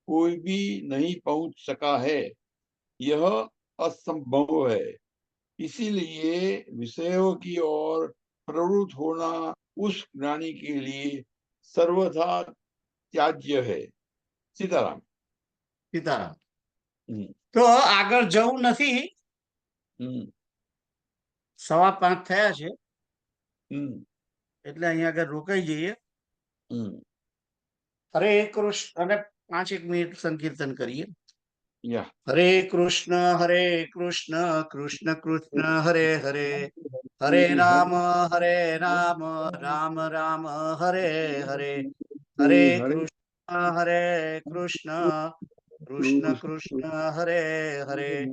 कोई भी नहीं पहुंच सका है, यह असंभव है। इसीलिए विषयों की ओर प्रवृत्त होना उस ज्ञानी के लिए सर्वथा त्याज्य है। सीताराम। સીતારામ. हम्म, તો આગળ જવું નથી. हम्म, 5:15 થયા છે हम्म, એટલે અહીંયા આગળ રોકાઈ જઈએ. हम्म, હરે કૃષ્ણ અને 5 મિનિટ સંકીર્તન કરીએ. या હરે કૃષ્ણ કૃષ્ણ કૃષ્ણ હરે હરે, હરે રામ રામ રામ હરે હરે, હરે કૃષ્ણ કૃષ્ણ કૃષ્ણ કૃષ્ણ હરે હરે,